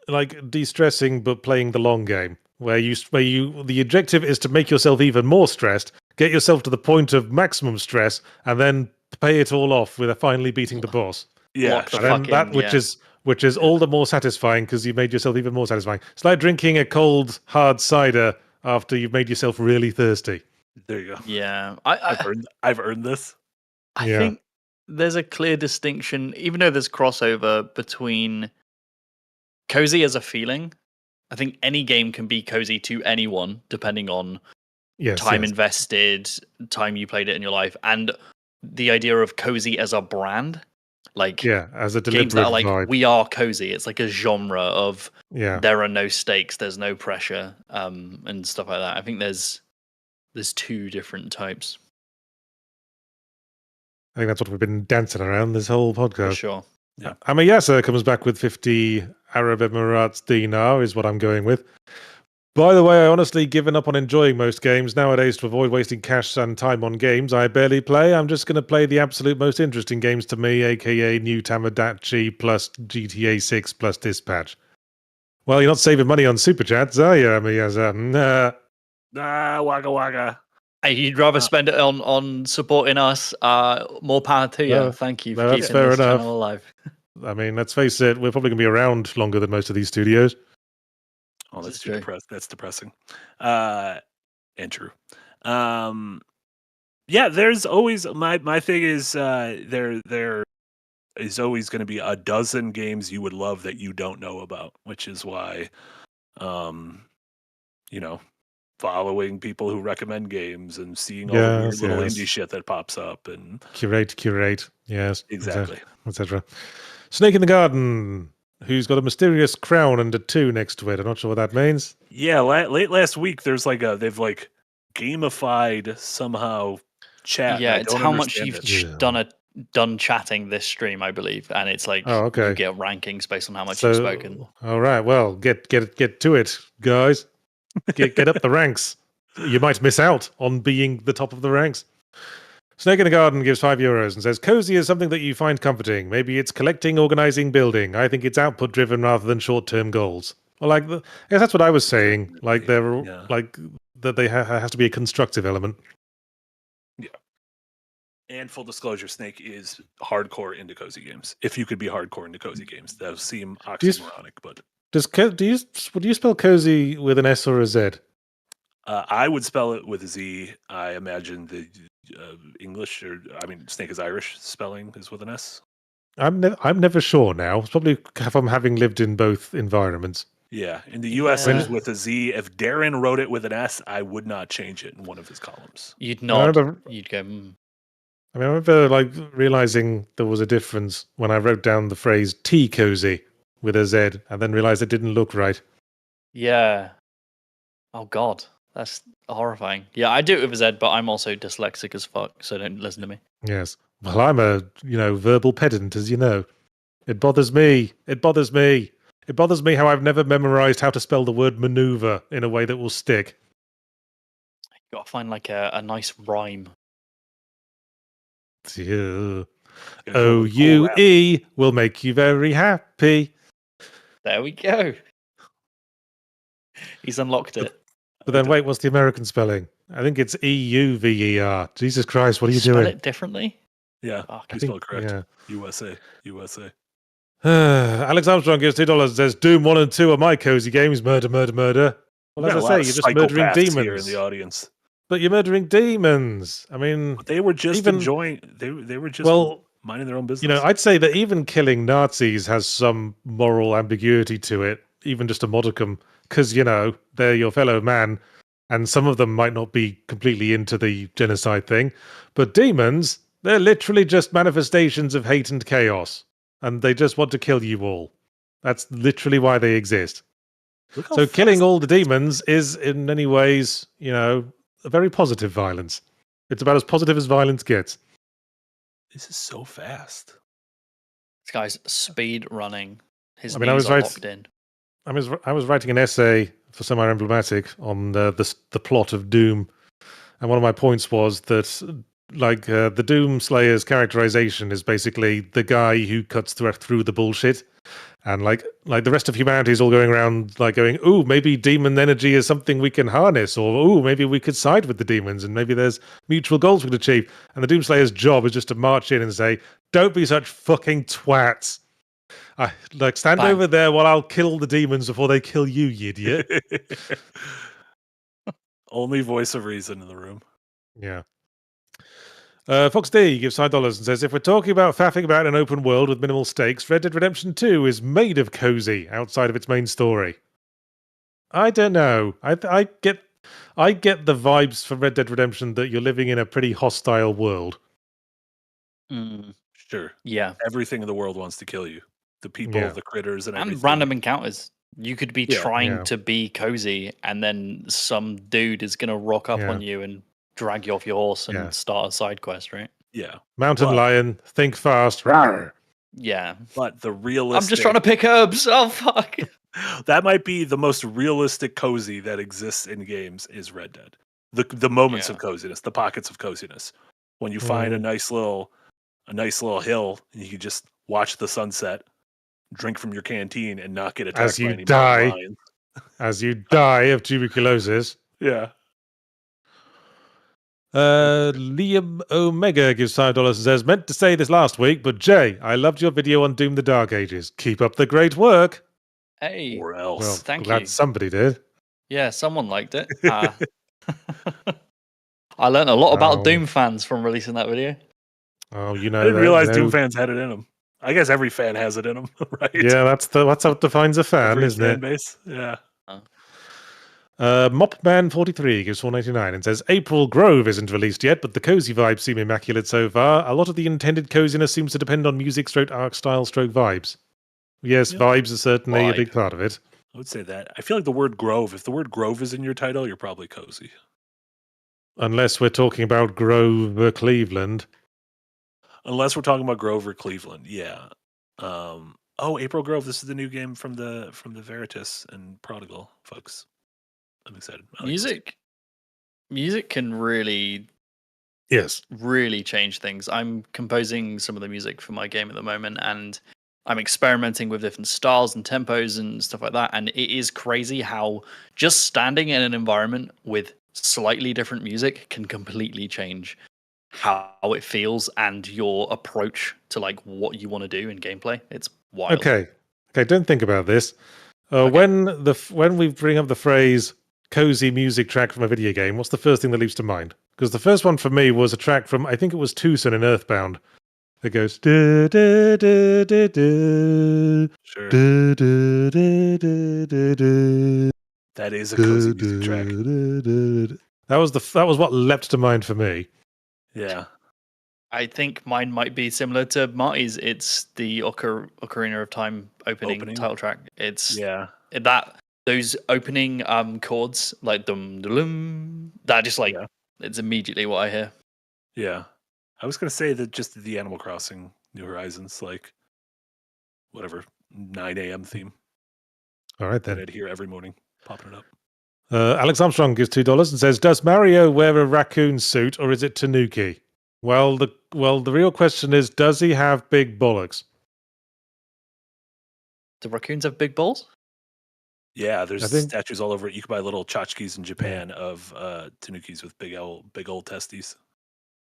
S1: like de-stressing but playing the long game, where the objective is to make yourself even more stressed, get yourself to the point of maximum stress, and then pay it all off with finally beating the boss.
S2: Yeah,
S3: Lock the
S1: And then that
S3: fucking,
S1: which is all the more satisfying because you made yourself even more satisfying. It's like drinking a cold hard cider after you've made yourself really thirsty.
S2: there you go.
S3: yeah.
S2: I've earned this.
S3: I
S1: Yeah.
S3: think there's a clear distinction, even though there's crossover between cozy as a feeling. I think any game can be cozy to anyone, depending on
S1: Yes,
S3: time
S1: yes.
S3: invested, time you played it in your life, and the idea of cozy as a brand. Like
S1: Yeah, as a
S3: games
S1: deliberate
S3: that are like,
S1: vibe.
S3: we are cozy. It's like a genre of
S1: Yeah.
S3: there are no stakes, there's no pressure, and stuff like that. I think there's two different types
S1: I think that's what we've been dancing around this whole
S3: for
S1: podcast.
S3: sure.
S1: Amayasa comes back with 50 Arab Emirates dinar, is what I'm going with. By the way, I honestly given up on enjoying most games nowadays to avoid wasting cash and time on games I barely play. I'm just going to play the absolute most interesting games to me, aka New Tamagotchi plus GTA 6 plus Dispatch. Well, you're not saving money on Super Chats, are you, Amayasa? Nah.
S2: Wagga wagga.
S3: Hey, you'd rather spend it on supporting us. More power to you.
S1: No,
S3: Thank you
S1: no,
S3: for
S1: that's
S3: keeping
S1: fair
S3: this
S1: enough.
S3: channel alive.
S1: I mean, let's face it, we're probably going to be around longer than most of these studios.
S2: Oh,
S3: This
S2: that's
S3: is
S2: too
S3: true.
S2: That's depressing. And true. Yeah, there's always my thing is there is always going to be a dozen games you would love that you don't know about, which is why, you know, following people who recommend games and seeing all the weird
S1: Yes,
S2: little
S1: yes.
S2: indie shit that pops up and
S1: Curate. Yes,
S2: exactly.
S1: etc. Snake in the Garden, who's got a mysterious crown and a 2 next to it. I'm not sure what that means.
S2: Yeah, late last week there's they've like gamified somehow chat.
S3: Yeah,
S2: and I
S3: it's
S2: don't
S3: how much
S2: understand
S3: you've
S2: it.
S3: done chatting this stream, I believe, and it's like
S1: Oh, okay.
S3: you get rankings based on how much you've spoken.
S1: All right, well, get to it, guys. Get up the ranks. You might miss out on being the top of the ranks. Snake in the Garden gives €5 and says, cozy is something that you find comforting. Maybe it's collecting, organizing, building. I think it's output driven rather than short-term goals. Well, I guess that's what I was saying. Like that has to be a constructive element.
S2: Yeah. And full disclosure, Snake is hardcore into cozy games. If you could be hardcore into cozy games, that would seem oxymoronic, but
S1: Would you spell cozy with an S or a Z?
S2: I would spell it with a Z. I imagine the English, Snake is Irish. Spelling is with an S.
S1: I'm never sure now. It's probably from having lived in both environments.
S2: Yeah, in the US
S3: Yeah.
S2: it is with a Z. If Darren wrote it with an S, I would not change it in one of his columns.
S3: You'd
S1: I
S3: nod.
S1: remember,
S3: You'd go.
S1: I remember like realizing there was a difference when I wrote down the phrase "tea cozy" with a Z, and then realized it didn't look right.
S3: Yeah. Oh God, that's horrifying. Yeah, I do it with a Z, but I'm also dyslexic as fuck, so don't listen to me.
S1: Yes. Well, I'm a verbal pedant, as you know. It bothers me. It bothers me. It bothers me how I've never memorized how to spell the word maneuver in a way that will stick.
S3: You gotta find like a nice rhyme.
S1: Yeah.
S2: Gotta go with cool rap.
S1: OUE will make you very happy.
S3: There we go. He's unlocked it.
S1: But then wait, what's the American spelling? I think it's EUVER. Jesus Christ, what are you
S3: Spell
S1: doing?
S3: it differently.
S2: Yeah,
S3: Fuck.
S2: you spelled correct.
S1: Yeah.
S2: USA.
S1: Alex Armstrong gives $2. Says Doom 1 and 2 are my cozy games. Murder. Well,
S2: We got
S1: as
S2: a
S1: I
S2: lot
S1: say,
S2: of
S1: you're just murdering
S2: psychopaths
S1: demons
S2: here in the audience.
S1: But you're murdering demons. I mean,
S2: But they were just enjoying. They were just minding their own business.
S1: I'd say that even killing Nazis has some moral ambiguity to it, even just a modicum, because they're your fellow man, and some of them might not be completely into the genocide thing. But demons, they're literally just manifestations of hate and chaos, and they just want to kill you all. That's literally why they exist. So killing all the demons is, in many ways, a very positive violence. It's about as positive as violence gets.
S2: This is so fast.
S3: This guy's speed running. His
S1: I
S3: knees
S1: was
S3: are
S1: right-
S3: locked in.
S1: I was writing an essay for Somewhere Emblematic on the plot of Doom, and one of my points was that the Doom Slayer's characterization is basically the guy who cuts through the bullshit, And like the rest of humanity is all going around like going, ooh, maybe demon energy is something we can harness, or ooh, maybe we could side with the demons, and maybe there's mutual goals we could achieve. And the Doomslayer's job is just to march in and say, don't be such fucking twats. Stand
S3: Bang.
S1: over there while I'll kill the demons before they kill you, you idiot.
S2: Only voice of reason in the room.
S1: Yeah. Fox D gives $5 and says, if we're talking about faffing about an open world with minimal stakes, Red Dead Redemption 2 is made of cozy outside of its main story. I don't know. I get the vibes from Red Dead Redemption that you're living in a pretty hostile world.
S2: Sure.
S3: Yeah.
S2: Everything in the world wants to kill you. The people,
S1: Yeah.
S2: the critters, and everything.
S3: And random encounters. You could be trying
S1: Yeah.
S3: to be cozy, and then some dude is going to rock up on you and drag you off your horse and start a side quest, right?
S2: Yeah.
S1: Mountain lion, think fast. Rawr.
S3: Yeah.
S2: But the realistic...
S3: I'm just trying to pick herbs. Oh, fuck.
S2: That might be the most realistic cozy that exists in games is Red Dead. The moments of coziness, the pockets of coziness. When you find a nice little hill and you can just watch the sunset, drink from your canteen, and not get attacked by any mountain lions.
S1: As you die of tuberculosis.
S2: Yeah.
S1: Liam Omega gives $5 and says, meant to say this last week, but Jay, I loved your video on Doom the Dark Ages. Keep up the great work.
S3: Hey.
S2: Or else.
S1: Well,
S3: thank
S1: glad
S3: you.
S1: somebody did.
S3: Yeah, someone liked it. I learned a lot about Doom fans from releasing that video.
S1: Oh, you know,
S2: I didn't realize Doom fans had it in them. I guess every fan has it in them, right?
S1: Yeah, that's what defines a fan, isn't it?
S2: Base. Yeah.
S1: Mopman43 gives $4.99 and says, April Grove isn't released yet, but the cozy vibes seem immaculate so far. A lot of the intended coziness seems to depend on music / art style / vibes. Yes, vibes are certainly a big part of it.
S2: I would say that. I feel like the word Grove, if the word Grove is in your title, you're probably cozy.
S1: Unless we're talking about Grover Cleveland.
S2: Unless we're talking about Grover Cleveland, yeah. April Grove, this is the new game from the Veritas and Prodigal folks. I'm excited.
S3: Music can really change things. I'm composing some of the music for my game at the moment, and I'm experimenting with different styles and tempos and stuff like that. And it is crazy how just standing in an environment with slightly different music can completely change how it feels and your approach to like what you want to do in gameplay. It's wild.
S1: Okay, don't think about this. When we bring up the phrase cozy music track from a video game, what's the first thing that leaps to mind? Because the first one for me was a track from, I think it was Tucson in Earthbound. It goes da, da, da, da, da,
S2: sure.
S1: Da, da, da, da, da, da,
S2: that is a cozy music track.
S1: That was what leapt to mind for me.
S2: Yeah.
S3: I think mine might be similar to Marty's. It's the Ocarina of Time opening title track. It's those opening chords like dum dum, that just like it's immediately what I hear.
S2: Yeah. I was gonna say that just the Animal Crossing New Horizons, like whatever 9 a.m. theme.
S1: All right then.
S2: That I'd hear every morning popping it up.
S1: Alex Armstrong gives $2 and says, does Mario wear a raccoon suit or is it Tanuki? Well, the real question is, does he have big bollocks?
S3: Do raccoons have big balls?
S2: Yeah, there's statues all over it. You can buy little tchotchkes in Japan of tanukis with big old testes.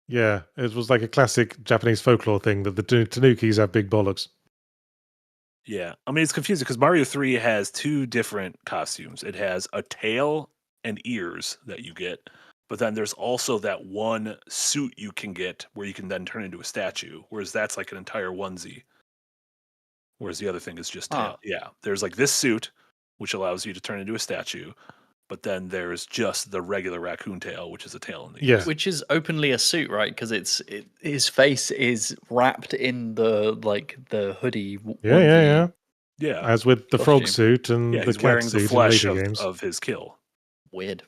S1: Yeah, it was like a classic Japanese folklore thing that the tanukis have big bollocks.
S2: Yeah, I mean, it's confusing because Mario 3 has two different costumes. It has a tail and ears that you get, but then there's also that one suit you can get where you can then turn into a statue, whereas that's like an entire onesie. Whereas the other thing is just tail. Yeah, there's like this suit, which allows you to turn into a statue, but then there's just the regular raccoon tail, which is a tail in the ears.
S3: Which is openly a suit, right? Because his face is wrapped in the hoodie.
S1: Yeah. As with the
S3: costume.
S1: frog suit and the
S2: he's
S1: cat
S2: wearing
S1: suit
S2: the flesh
S1: in later games.
S2: of his kill.
S3: Weird.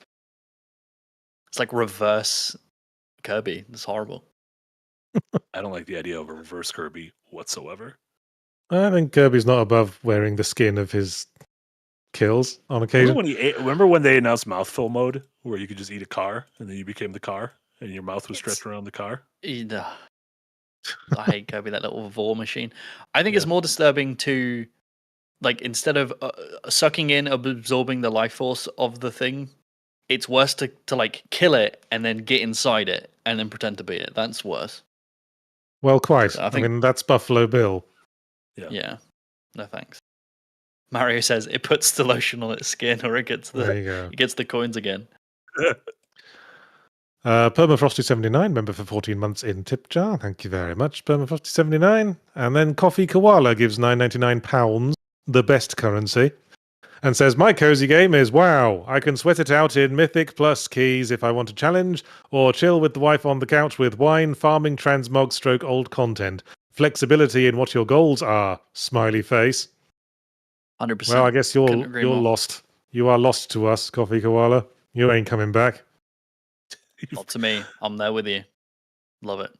S3: It's like reverse Kirby. It's horrible.
S2: I don't like the idea of a reverse Kirby whatsoever.
S1: I think Kirby's not above wearing the skin of his kills on occasion.
S2: Remember when they announced mouthful mode, where you could just eat a car and then you became the car and your mouth was stretched around the car?
S3: I hate Kirby, that little vor machine. I think it's more disturbing to like instead of sucking in, absorbing the life force of the thing, it's worse to like kill it and then get inside it and then pretend to be it. That's worse.
S1: Well, quite.
S3: I think-
S1: mean, that's Buffalo Bill.
S3: Yeah. No thanks. Mario says it puts the lotion on its skin, or it gets
S1: There you go.
S3: it gets the coins again.
S1: Permafrosty79, member for 14 months in tip jar. Thank you very much, Permafrosty79. And then Coffee Koala gives £9.99, the best currency, and says, my cozy game is wow. I can sweat it out in Mythic plus keys if I want to challenge, or chill with the wife on the couch with wine, farming, transmog, stroke, old content. Flexibility in what your goals are. Smiley face.
S3: 100%.
S1: Well, I guess you're
S3: more.
S1: lost. You are lost to us, Coffee Koala. You ain't coming back.
S3: Not to me. I'm there with you. Love it.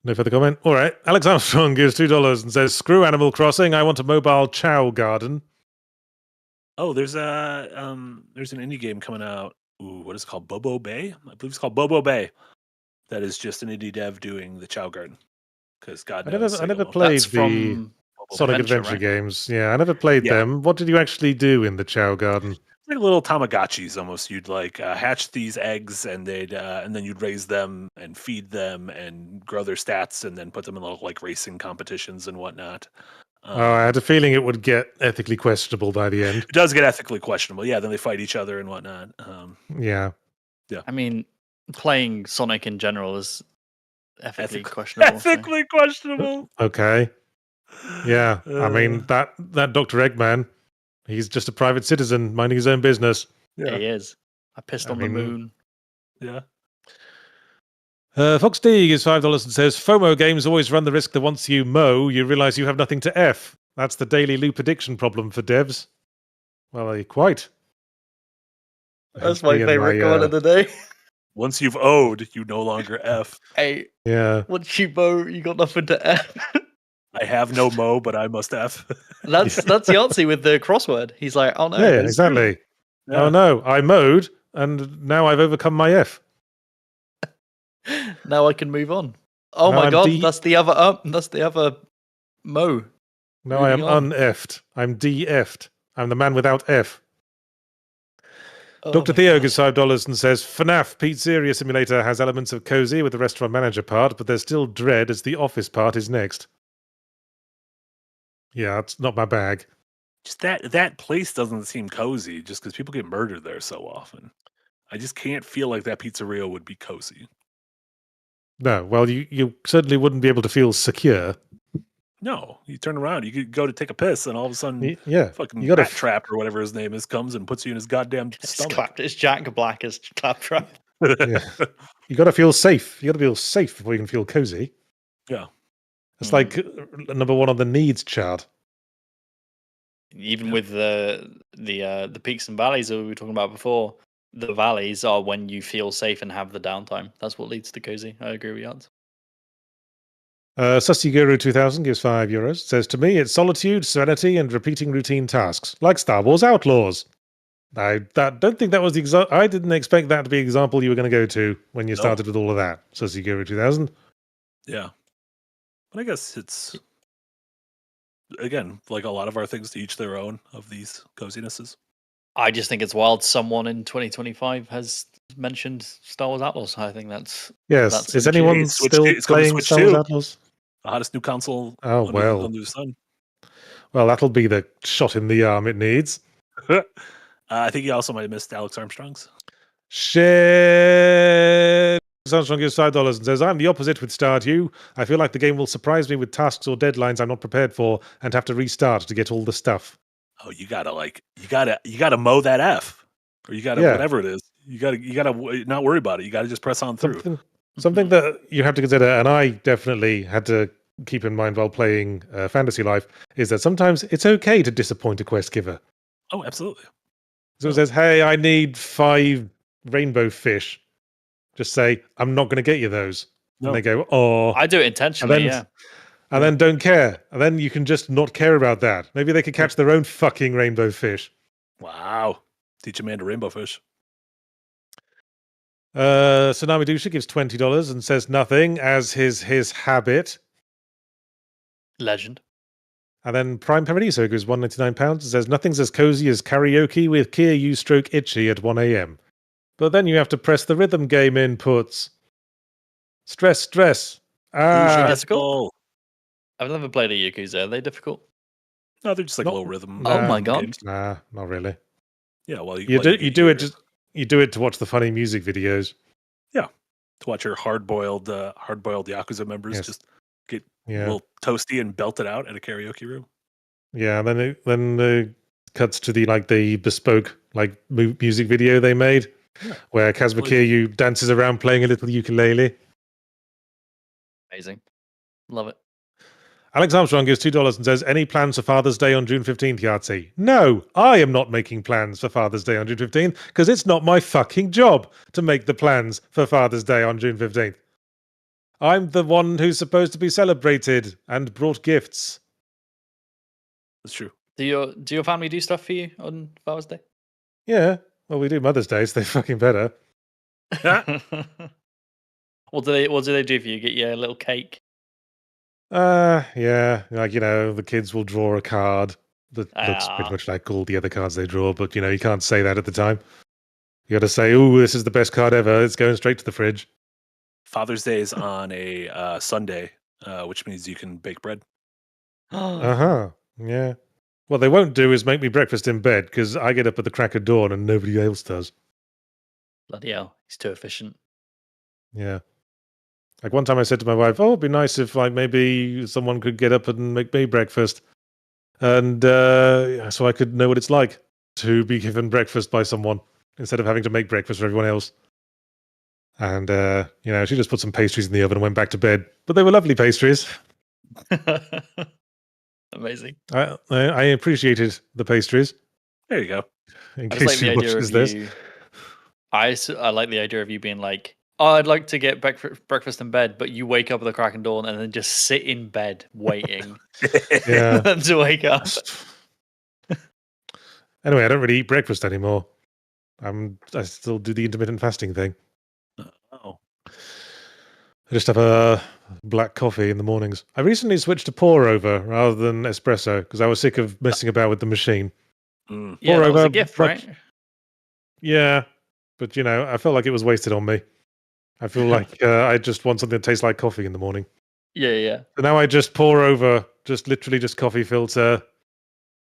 S1: No further comment. All right. Alex Armstrong gives $2 and says, screw Animal Crossing. I want a mobile chow garden.
S2: Oh, there's an indie game coming out. Ooh, what is it called? Bobo Bay? I believe it's called Bobo Bay. That is just an indie dev doing the chow garden. Because God knows.
S1: I never played
S3: That's
S1: the
S3: from
S1: Sonic Adventure
S3: right?
S1: games. Yeah, I never played them. What did you actually do in the chow garden?
S2: It's like little Tamagotchis almost. You'd like hatch these eggs and then you'd raise them and feed them and grow their stats and then put them in little like racing competitions and whatnot.
S1: I had a feeling it would get ethically questionable by the end.
S2: It does get ethically questionable. Yeah, then they fight each other and whatnot.
S1: Yeah.
S3: I mean, playing Sonic in general is ethically questionable.
S2: Ethically questionable.
S1: Okay. Yeah. I mean, that Dr. Eggman, he's just a private citizen minding his own business.
S3: Yeah, he is. I pissed on the moon.
S2: Yeah.
S1: Fox D gives $5 and says, FOMO games always run the risk that once you mow, you realize you have nothing to F. That's the daily loop addiction problem for devs. Well, quite.
S3: That's my favorite comment of the day.
S2: Once you've owed, you no longer F.
S3: Hey,
S1: yeah.
S3: Once you mow, you got nothing to F.
S2: I have no mo, but I must F.
S3: That's Yahtzee with the crossword. He's like, oh no.
S1: Yeah, exactly. Yeah. Oh no, I mowed, and now I've overcome my F.
S3: Now I can move on. Oh my god, that's the other that's the other mo.
S1: No, I am un-F'd. I'm de-F'd. I'm the man without F. Dr. Theo gives $5 and says, FNAF Pizzeria Simulator has elements of cozy with the restaurant manager part, but there's still dread as the office part is next. Yeah, it's not my bag.
S2: Just that place doesn't seem cozy just because people get murdered there so often. I just can't feel like that pizzeria would be cozy.
S1: No, well, you certainly wouldn't be able to feel secure.
S2: No, you turn around, you could go to take a piss, and all of a sudden, fucking
S1: you got
S2: Rat Trap or whatever his name is comes and puts you in his goddamn stomach.
S3: It's Jack Black's Claptrap.
S1: Yeah. You got to feel safe. You got to feel safe before you can feel cozy.
S2: Yeah,
S1: it's like number one on the needs chart.
S3: Even with the peaks and valleys that we were talking about before, the valleys are when you feel safe and have the downtime. That's what leads to cozy. I agree with you.
S1: Sussyguru 2000 gives €5. Says, to me, it's solitude, serenity, and repeating routine tasks, like Star Wars Outlaws. I don't think that was the I didn't expect that to be the example you were going to go to when you started with all of that. Sussyguru 2000.
S2: Yeah. But I guess it's, again, like a lot of our things, to each their own of these cozinesses.
S3: I just think it's wild someone in 2025 has mentioned Star Wars Outlaws. I think that's...
S1: Yes.
S3: That's
S1: is anyone still playing Star Wars Outlaws?
S2: The hottest new console
S1: under
S2: the sun.
S1: Well, that'll be the shot in the arm it needs.
S2: I think you also might have missed Alex Armstrong's.
S1: Shit. Armstrong gives $5 and says, I'm the opposite with Stardew. I feel like the game will surprise me with tasks or deadlines I'm not prepared for and have to restart to get all the stuff.
S2: Oh, you gotta mow that F. Or you gotta whatever it is. You gotta not worry about it. You gotta just press on through.
S1: Something that you have to consider, and I definitely had to keep in mind while playing Fantasy Life, is that sometimes it's okay to disappoint a quest giver.
S2: Oh, absolutely.
S1: So it says, hey, I need 5 rainbow fish. Just say, I'm not going to get you those. No. And they go, oh.
S3: I do it intentionally,
S1: And then don't care. And then you can just not care about that. Maybe they could catch their own fucking rainbow fish.
S2: Wow. Teach a man to rainbow fish.
S1: Tsunami Dusha gives $20 and says nothing, as his habit.
S3: Legend.
S1: And then Prime Paradiso goes £1.99. It says nothing's as cozy as karaoke with Kia U stroke itchy at 1 a.m. But then you have to press the rhythm game inputs. Stress. Ah,
S3: Difficult? I've never played a Yakuza. Are they difficult?
S2: No, they're just like
S1: Not-
S2: low rhythm.
S3: Oh my God.
S2: games.
S1: nah, not really.
S2: Yeah, well,
S1: You do it to watch the funny music videos.
S2: to watch your hard-boiled Yakuza members
S1: Yes.
S2: just get a
S1: Yeah,
S2: little toasty and belt it out at a karaoke room.
S1: yeah. And then it cuts to the bespoke music video they made, where Kazuma Kiryu dances around playing a little ukulele.
S3: Amazing. Love it.
S1: Alex Armstrong gives $2 and says, any plans for Father's Day on June 15th, Yahtzee? No, I am not making plans for Father's Day on June 15th because it's not my fucking job to make the plans for Father's Day on June 15th. I'm the one who's supposed to be celebrated and brought gifts.
S2: That's true.
S3: Do your family do stuff for you on Father's Day?
S1: Yeah, well, we do Mother's Day, so they're fucking better.
S3: What do they do for you? Get you a little cake?
S1: Yeah, the kids will draw a card that looks pretty much like all the other cards they draw, but, you can't say that at the time. You got to say, "Oh, this is the best card ever. It's going straight to the fridge."
S2: Father's Day is on a Sunday, which means you can bake bread.
S1: Yeah. What they won't do is make me breakfast in bed because I get up at the crack of dawn and nobody else does.
S3: Bloody hell, he's too efficient.
S1: Yeah. Like one time I said to my wife, "Oh, it'd be nice if maybe someone could get up and make me breakfast, and so I could know what it's like to be given breakfast by someone instead of having to make breakfast for everyone else." And she just put some pastries in the oven and went back to bed. But they were lovely pastries.
S3: Amazing.
S1: I appreciated the pastries.
S2: There you go.
S1: In
S3: I just
S1: case
S3: like the
S1: she
S3: idea
S1: watches
S3: of
S1: this.
S3: you. I like the idea of you being like, "Oh, I'd like to get breakfast in bed," but you wake up at the crack of dawn and then just sit in bed waiting
S1: Yeah.
S3: for them to wake up.
S1: Anyway, I don't really eat breakfast anymore. I still do the intermittent fasting thing.
S2: Oh,
S1: I just have a black coffee in the mornings. I recently switched to pour over rather than espresso because I was sick of messing about with the machine.
S3: Yeah, that was
S1: over,
S3: a gift,
S1: but-
S3: right?
S1: Yeah, but I felt like it was wasted on me. I feel like I just want something that tastes like coffee in the morning.
S3: Yeah.
S1: So now I just pour over, literally just coffee filter,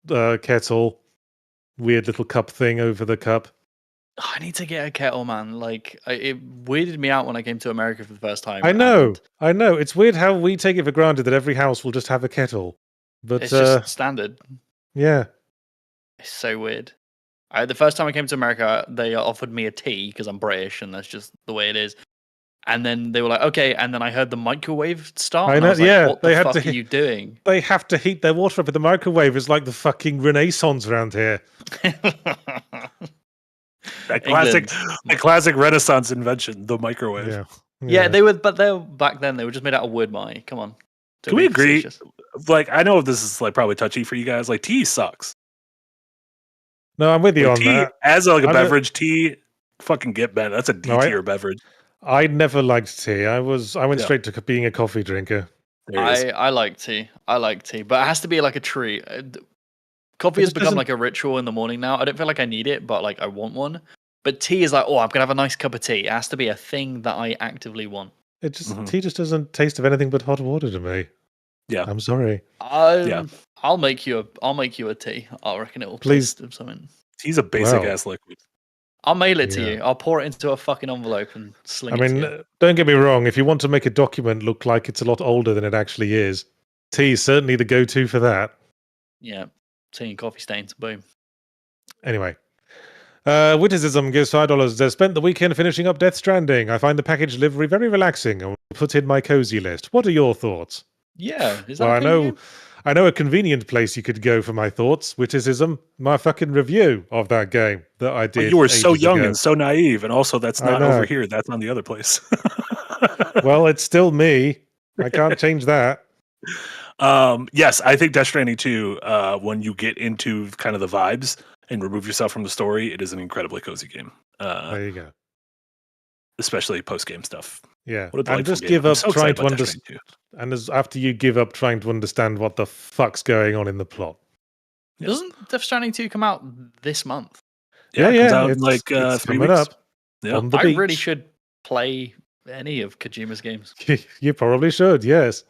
S1: kettle, weird little cup thing over the cup.
S3: Oh, I need to get a kettle, man. Like, it weirded me out when I came to America for the first time.
S1: I know. It's weird how we take it for granted that every house will just have a kettle. But
S3: It's just standard.
S1: yeah.
S3: It's so weird. The first time I came to America, they offered me a tea because I'm British and that's just the way it is. And then they were like, "Okay." And then I heard the microwave start.
S1: I
S3: and
S1: know,
S3: I was like,
S1: yeah,
S3: what the fuck are you doing?
S1: They have to heat their water up in the microwave. It's like the fucking Renaissance around here.
S2: that classic Renaissance invention, the microwave.
S1: Yeah.
S3: Yeah, they were, but back then they were just made out of wood, Marty. Come on. Don't
S2: Can we
S3: be
S2: agree?
S3: facetious.
S2: Like, I know this is probably touchy for you guys. Like, tea sucks.
S1: No, I'm with you on
S2: tea,
S1: that.
S2: as a beverage, tea fucking get bent. That's a D tier beverage.
S1: I never liked tea. I went straight to being a coffee drinker.
S3: I like tea. But it has to be like a treat. Coffee has become like a ritual in the morning now. I don't feel like I need it, but like I want one. But tea is like, I'm gonna have a nice cup of tea. It has to be a thing that I actively want.
S1: Tea just doesn't taste of anything but hot water to me.
S2: Yeah,
S1: I'm sorry.
S3: I'll make you a tea. I reckon it will taste of something.
S2: Tea's a basic ass liquid.
S3: I'll mail it to you. I'll pour it into a fucking envelope and sling it to you.
S1: Don't get me wrong. If you want to make a document look like it's a lot older than it actually is, tea is certainly the go-to for that.
S3: Yeah, tea and coffee stains. Boom.
S1: Anyway. Witticism gives $5. They spent the weekend finishing up Death Stranding. I find the package delivery very relaxing and will put in my cozy list. What are your thoughts?
S3: Yeah, is that
S1: I know a convenient place you could go for my thoughts. Witticism, my fucking review of that game that I did.
S2: You were so young
S1: ago.
S2: and so naive, and also that's not over here. That's on the other place.
S1: Well, it's still me. I can't change that.
S2: Yes, I think Death Stranding 2, when you get into kind of the vibes and remove yourself from the story, it is an incredibly cozy game.
S1: There you go.
S2: Especially post-game stuff.
S1: Yeah,
S2: What a
S1: and just
S2: game.
S1: give
S2: I'm
S1: up
S2: so
S1: trying
S2: excited
S1: to
S2: about Death Stranding 2.
S1: after you give up trying to understand what the fuck's going on in the plot.
S2: Yeah.
S3: Doesn't Death Stranding 2 come out this month?
S2: Yeah, it comes out in
S1: it's
S2: like
S1: it's
S2: 3
S1: coming
S2: weeks.
S1: up
S2: Yeah.
S1: on the
S3: I
S1: beach.
S3: really should play any of Kojima's games.
S1: You probably should, yes.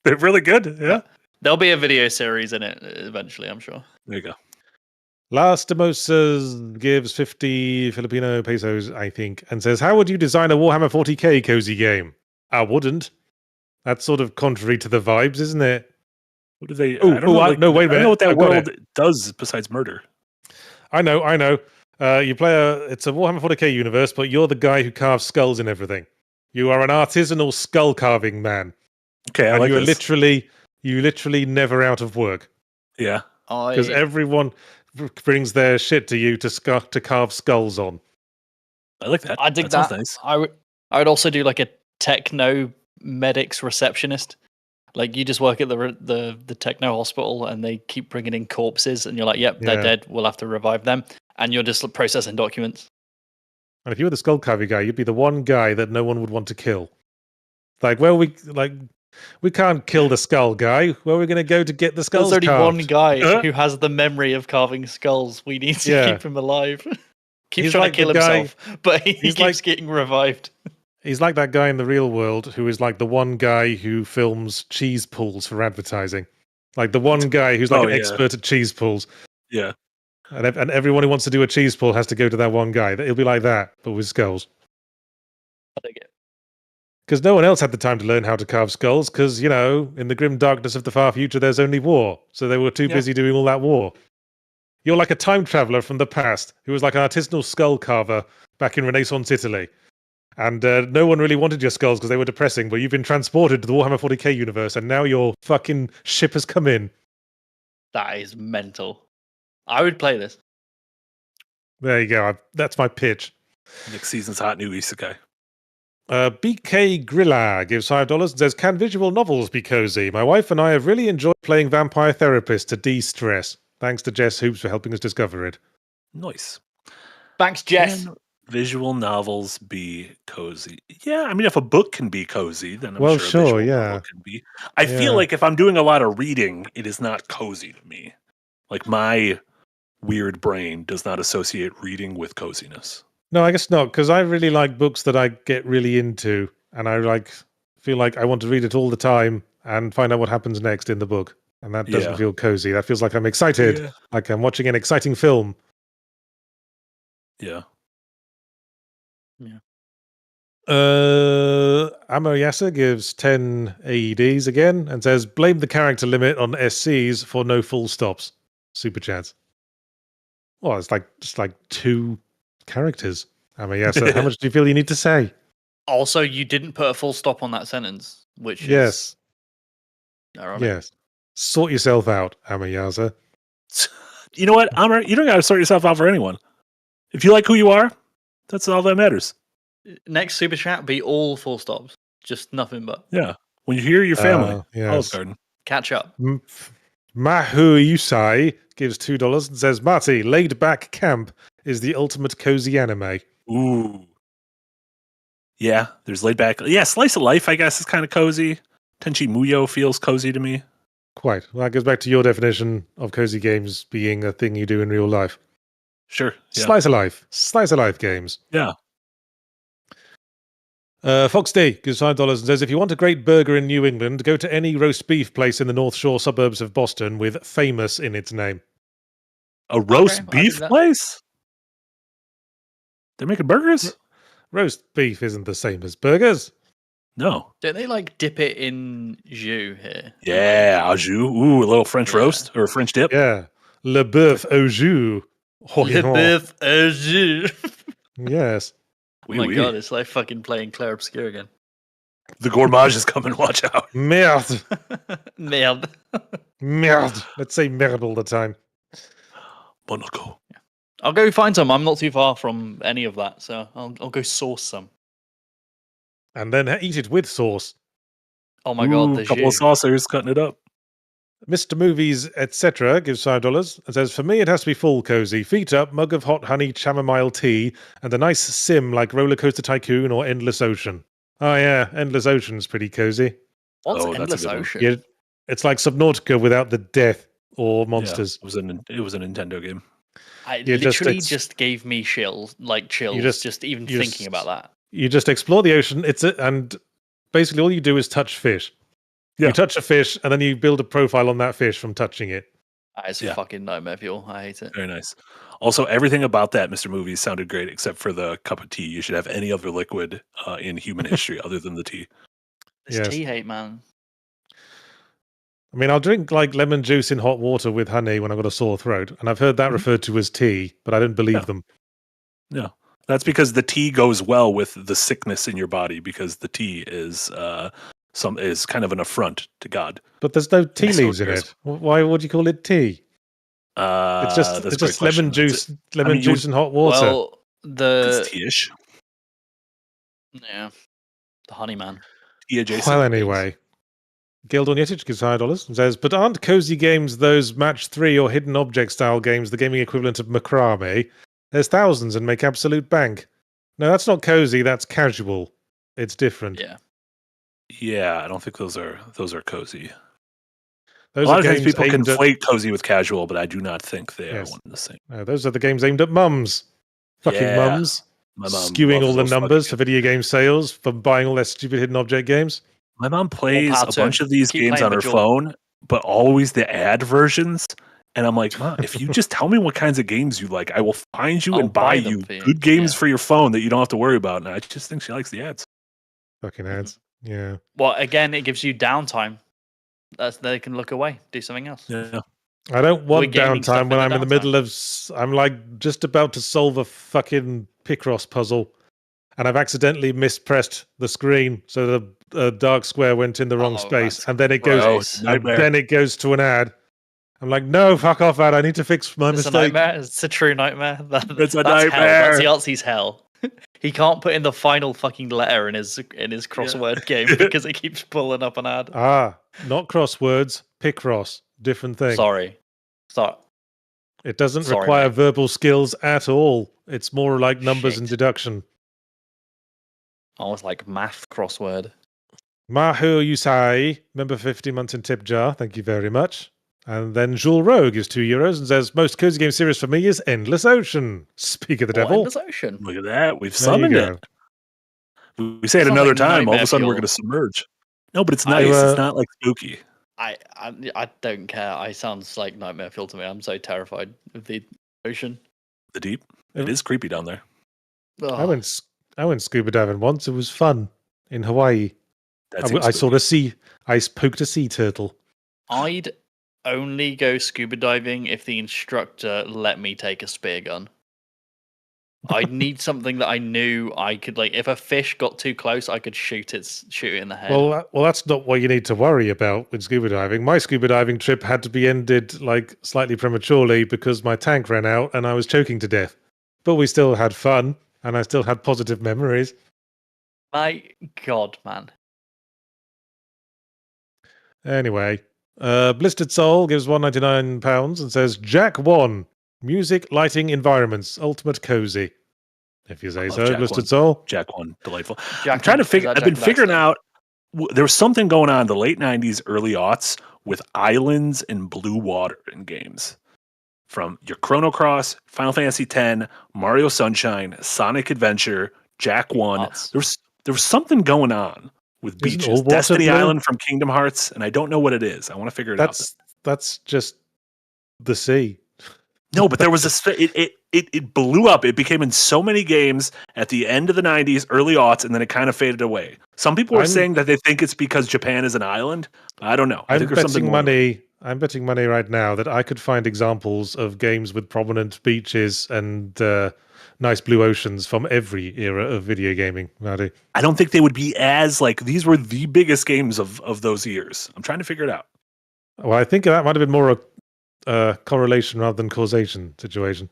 S2: They're really good. Yeah.
S3: There'll be a video series in it eventually, I'm sure.
S2: There you go.
S1: Las Demosas gives 50 Filipino pesos, I think, and says, how would you design a Warhammer 40k cozy game? I wouldn't. That's sort of contrary to the vibes, isn't it?
S2: What do they?
S1: Oh,
S2: I don't know.
S1: no, wait a
S2: I don't know what
S1: minute.
S2: that
S1: I got
S2: world does besides murder.
S1: I know. You play it's a Warhammer 40k universe, but you're the guy who carves skulls and everything. You are an artisanal skull carving man.
S2: Okay, I
S1: and
S2: like
S1: you're
S2: this.
S1: you literally never out of work.
S2: Yeah.
S1: Because everyone brings their shit to you to carve skulls on.
S2: I like that.
S3: I dig
S2: that.
S3: that.
S2: Sounds nice.
S3: I would also do like a techno medics receptionist. Like you just work at the techno hospital and they keep bringing in corpses and you're like, yep, they're dead. We'll have to revive them. And you're just processing documents.
S1: And if you were the skull carving guy, you'd be the one guy that no one would want to kill. Like, we can't kill the skull guy. Where are we going to go to get the skulls
S3: There's only
S1: carved?
S3: one guy who has the memory of carving skulls. We need to keep him alive. Keeps trying to kill himself, but he keeps getting revived.
S1: He's like that guy in the real world who is like the one guy who films cheese pulls for advertising. Like the one guy who's like an expert at cheese pulls.
S2: Yeah.
S1: And everyone who wants to do a cheese pull has to go to that one guy. It'll be like that, but with skulls.
S3: I think it.
S1: Because no one else had the time to learn how to carve skulls, because, you know, in the grim darkness of the far future, there's only war. So they were too busy doing all that war. You're like a time traveler from the past who was like an artisanal skull carver back in Renaissance Italy. And no one really wanted your skulls because they were depressing, but you've been transported to the Warhammer 40k universe, and now your fucking ship has come in.
S3: That is mental. I would play this.
S1: There you go. That's my pitch.
S2: Next season's hot new isekai.
S1: BK Grilla gives $5 and says, can visual novels be cozy? My wife and I have really enjoyed playing Vampire Therapist to de-stress. Thanks to Jess Hoops for helping us discover it.
S2: Nice.
S3: Thanks, Jess.
S2: Can visual novels be cozy? Yeah, I mean, if a book can be cozy, then I'm sure a visual novel can be. I feel like if I'm doing a lot of reading, it is not cozy to me. Like my weird brain does not associate reading with coziness.
S1: No, I guess not, because I really like books that I get really into, and I feel like I want to read it all the time and find out what happens next in the book. And that doesn't feel cozy. That feels like I'm excited, like I'm watching an exciting film.
S2: Yeah.
S1: Amoyasa gives 10 AEDs again and says, blame the character limit on SCs for no full stops. Super chats. Well, it's like 2 characters. Amoyasa, how much do you feel you need to say?
S3: Also, you didn't put a full stop on that sentence, which
S1: is
S3: ironic.
S1: Yes. Sort yourself out, Amoyasa.
S2: You know what, Amar? You don't got to sort yourself out for anyone. If you like who you are, that's all that matters.
S3: Next super chat be all full stops, just nothing but.
S2: Yeah. When you hear your family,
S1: yes.
S2: Olive Garden.
S3: Catch up.
S1: Mahu Yusai gives $2 and says, Marty, Laid Back Camp is the ultimate cozy anime.
S2: Ooh. Yeah, there's laid back. Yeah, Slice of Life, I guess, is kind of cozy. Tenchi Muyo feels cozy to me.
S1: Quite. Well, that goes back to your definition of cozy games being a thing you do in real life.
S2: Sure. Yeah.
S1: Slice of life games.
S2: Yeah.
S1: Fox D gives $5 and says, if you want a great burger in New England, go to any roast beef place in the North Shore suburbs of Boston with famous in its name.
S2: A roast beef place? They're making burgers?
S1: Roast beef isn't the same as burgers.
S2: No.
S3: Don't they like dip it in jus here?
S2: Yeah, au jus. Ooh, a little French roast or French dip.
S1: Yeah. Le boeuf au jus.
S3: Le boeuf au jus.
S1: Yes.
S3: Oh my god, it's like fucking playing Claire Obscure again.
S2: The gourmage is coming, watch out.
S1: Merde.
S3: Merde.
S1: Merde. Let's say merde all the time.
S2: Monaco.
S3: Yeah. I'll go find some. I'm not too far from any of that, so I'll go source some.
S1: And then eat it with sauce.
S3: Oh my god, the
S2: a couple of saucers cutting it up.
S1: Mr. Movies, etc. gives $5 and says, for me, it has to be full cozy. Feet up, mug of hot honey chamomile tea, and a nice sim like Roller Coaster Tycoon or Endless Ocean. Oh yeah, Endless Ocean's pretty cozy.
S3: What's
S2: Oh, that's a
S3: Endless
S2: good one.
S3: Ocean?
S1: It's like Subnautica without the death or
S2: Yeah,
S1: monsters.
S2: it was a Nintendo game.
S3: It
S1: You just
S3: literally
S1: ex-
S3: just gave me chills, just even
S1: you
S3: thinking about that.
S1: You just explore the ocean. And basically all you do is touch fish.
S2: Yeah.
S1: You touch a fish, and then you build a profile on that fish from touching it.
S3: That is
S2: Yeah.
S3: fucking nightmare fuel. I hate it.
S2: Very nice. Also, everything about that Mr. Movies sounded great, except for the cup of tea. You should have any other liquid in human history other than the tea.
S3: This
S1: Yes.
S3: tea hate, man.
S1: I mean, I'll drink like lemon juice in hot water with honey when I've got a sore throat, and I've heard that referred to as tea, but I don't believe them.
S2: No, that's because the tea goes well with the sickness in your body, because the tea is kind of an affront to God.
S1: But there's no tea
S2: So
S1: leaves in it. Why would you call it tea? It's
S2: that's a great
S1: just
S2: question.
S1: lemon juice, juice and hot water.
S3: Well,
S2: It's tea-ish.
S3: yeah, the honey man.
S2: Tea adjacent.
S1: Well, anyway, Guild on Yettich gives $5 and says, but aren't cozy games those match 3 or hidden object style games, the gaming equivalent of macrame? There's thousands and make absolute bank. No, that's not cozy, that's casual. It's different.
S2: Yeah, I don't think those are cozy.
S1: Those
S2: a lot
S1: are
S2: of times
S1: games
S2: people
S1: aimed at-
S2: conflate cozy with casual, but I do not think they are one and the same.
S1: No, those are the games aimed at mums. Fucking mums.
S2: My mom
S1: skewing all
S2: loves
S1: the
S2: those
S1: numbers
S2: fucking
S1: for video game sales, for buying all their stupid hidden object games.
S2: My mom plays a
S3: pattern.
S2: bunch of these
S3: Keep
S2: games
S3: playing
S2: on her
S3: Bejeweled.
S2: phone, but always the ad versions. And I'm like, Mom, if you just tell me what kinds of games you like, I will find you
S3: I'll
S2: and buy
S3: buy them
S2: you
S3: for you.
S2: good games
S3: Yeah.
S2: for your phone that you don't have to worry about. And I just think she likes the ads.
S1: Fucking ads. Yeah.
S3: Well, again, it gives you downtime. They can look away, do something else.
S2: Yeah.
S1: I don't want
S3: gaming stuff
S1: downtime when
S3: in
S1: I'm
S3: the
S1: in the middle of... I'm like just about to solve a fucking Picross puzzle, and I've accidentally mispressed the screen, so the dark square went in the wrong space,
S3: that's
S1: and then it
S3: gross.
S1: goes...
S2: Oh,
S1: and
S2: nightmare.
S1: then it goes to an ad. I'm like, no, fuck off, ad. I need to fix my
S3: It's a
S1: mistake.
S3: nightmare. It's a true nightmare.
S2: It's a
S3: That's hell.
S2: nightmare.
S3: That's Yahtzee's hell. He can't put in the final fucking letter in his crossword game because it keeps pulling up an ad.
S1: Not crosswords, Picross. Different thing.
S3: Sorry.
S1: It doesn't
S3: Sorry,
S1: require
S3: mate.
S1: verbal skills at all. It's more like numbers
S3: Shit.
S1: and deduction.
S3: I was like math crossword.
S1: Mahu Yusai, member 50 months in tip jar. Thank you very much. And then Jules Rowe gives €2 and says, most cozy game series for me is Endless Ocean. Speak of the devil.
S3: Endless Ocean.
S2: Look at that. We've
S1: There you
S2: summoned
S1: go.
S2: it. We say it
S3: Sounds
S2: another
S3: like
S2: time. All of
S3: nightmare
S2: a sudden, we're
S3: fuel.
S2: going to submerge. No, but it's
S1: I,
S2: nice.
S1: uh,
S2: It's not like spooky.
S3: I don't care. I sounds like nightmare fuel to me. I'm so terrified of the ocean.
S2: The deep. It is creepy down there.
S1: I went scuba diving once. It was fun in Hawaii.
S2: That seems
S1: I saw
S2: spooky.
S1: I poked a sea turtle.
S3: I'd only go scuba diving if the instructor let me take a spear gun. I'd need something that I knew I could, like, if a fish got too close, I could shoot it in the head.
S1: Well, that's not what you need to worry about with scuba diving. My scuba diving trip had to be ended like slightly prematurely because my tank ran out and I was choking to death. But we still had fun and I still had positive memories.
S3: My God, man.
S1: Anyway, Blistered Soul gives £199 and says, Jack 1, music, lighting, environments, ultimate cozy. If you say
S2: love
S1: so,
S2: Jack
S1: Blistered
S2: 1.
S1: Soul.
S2: Jack 1. Delightful.
S3: Jack
S2: I'm trying to
S3: is
S2: figure.
S3: that
S2: I've been
S3: Jack
S2: figuring
S3: Blackstone?
S2: out. There was something going on in the late '90s, early aughts with islands and blue water in games. From your Chrono Cross, Final Fantasy X, Mario Sunshine, Sonic Adventure, Jack 1.
S3: Nuts.
S2: There was something going on with
S1: Isn't all
S2: beaches.
S1: water
S2: Destiny
S1: blue?
S2: Island from Kingdom Hearts, and I don't know what it is. I want to figure it out.
S1: That's just the sea.
S2: No, but there was it blew up. It became in so many games at the end of the 90s, early aughts, and then it kind of faded away. Some people are saying that they think it's because Japan is an island. I don't know. I think there's something more.
S1: I'm betting money right now that I could find examples of games with prominent beaches and nice blue oceans from every era of video gaming, Marty.
S2: I don't think they would be as like these were the biggest games of those years. I'm trying to figure it out.
S1: Well, I think that might have been more a correlation rather than causation situation.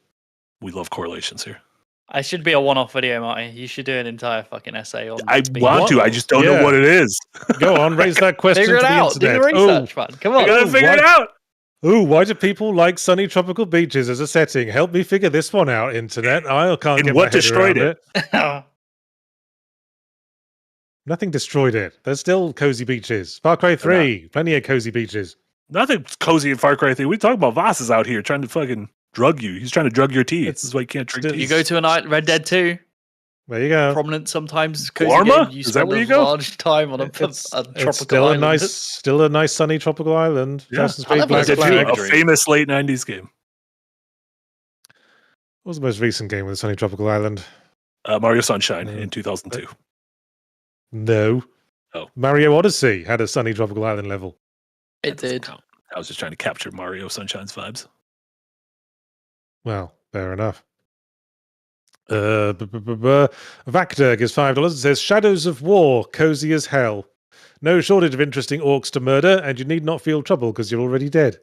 S2: We love correlations here.
S3: I should be a one-off video, Marty. You should do an entire fucking essay on.
S2: I
S3: being-
S2: want to. I just don't know what it is.
S1: Go on, raise that question
S3: Figure
S1: to
S3: it
S1: the
S3: out. Do
S1: internet.
S3: the research, man. Come
S2: I
S3: on.
S2: gotta figure it out.
S1: Ooh, why do people like sunny tropical beaches as a setting? Help me figure this one out, internet. I can't
S2: And
S1: get
S2: what
S1: my head
S2: destroyed
S1: around
S2: it?
S1: Nothing destroyed it. There's still cozy beaches. Far Cry 3, plenty of cozy beaches.
S2: Nothing cozy in Far Cry 3. We talk about Voss is out here trying to fucking drug you. He's trying to drug your tea. This is why you can't drink tea.
S3: You go to Red Dead 2.
S1: There you go.
S3: Prominent sometimes. Cozy
S2: Guarma?
S3: game. You
S2: Is that
S3: spend
S2: where
S3: a
S2: you go?
S3: large time on a tropical
S1: still
S3: island.
S1: still a nice sunny tropical island.
S2: Yeah.
S1: Assassin's Creed Black
S3: Dead
S1: Flag.
S3: 2.
S2: A famous late 90s game.
S1: What was the most recent game with a sunny tropical island?
S2: Mario Sunshine in 2002.
S1: No.
S2: Oh.
S1: Mario Odyssey had a sunny tropical island level.
S3: It did.
S2: Count. I was just trying to capture Mario Sunshine's vibes.
S1: Well, fair enough. Vactor gives $5. It says Shadows of War, cozy as hell. No shortage of interesting orcs to murder, and you need not feel trouble because you're already dead.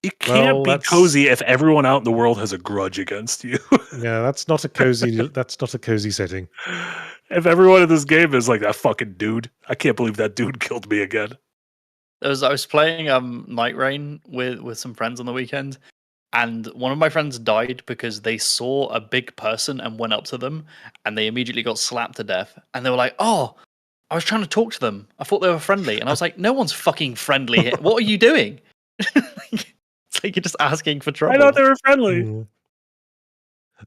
S2: It can't be
S1: that's-
S2: cozy if everyone out in the world has a grudge against you.
S1: Yeah, that's not a cozy. That's not a cozy setting.
S2: If everyone in this game is like that fucking dude, I can't believe that dude killed me again.
S3: I was playing Night Rain with some friends on the weekend, and one of my friends died because they saw a big person and went up to them, and they immediately got slapped to death. And they were like, "Oh, I was trying to talk to them. I thought they were friendly." And I was like, "No one's fucking friendly here. What are you doing?" It's like you're just asking for trouble.
S2: I thought they were friendly.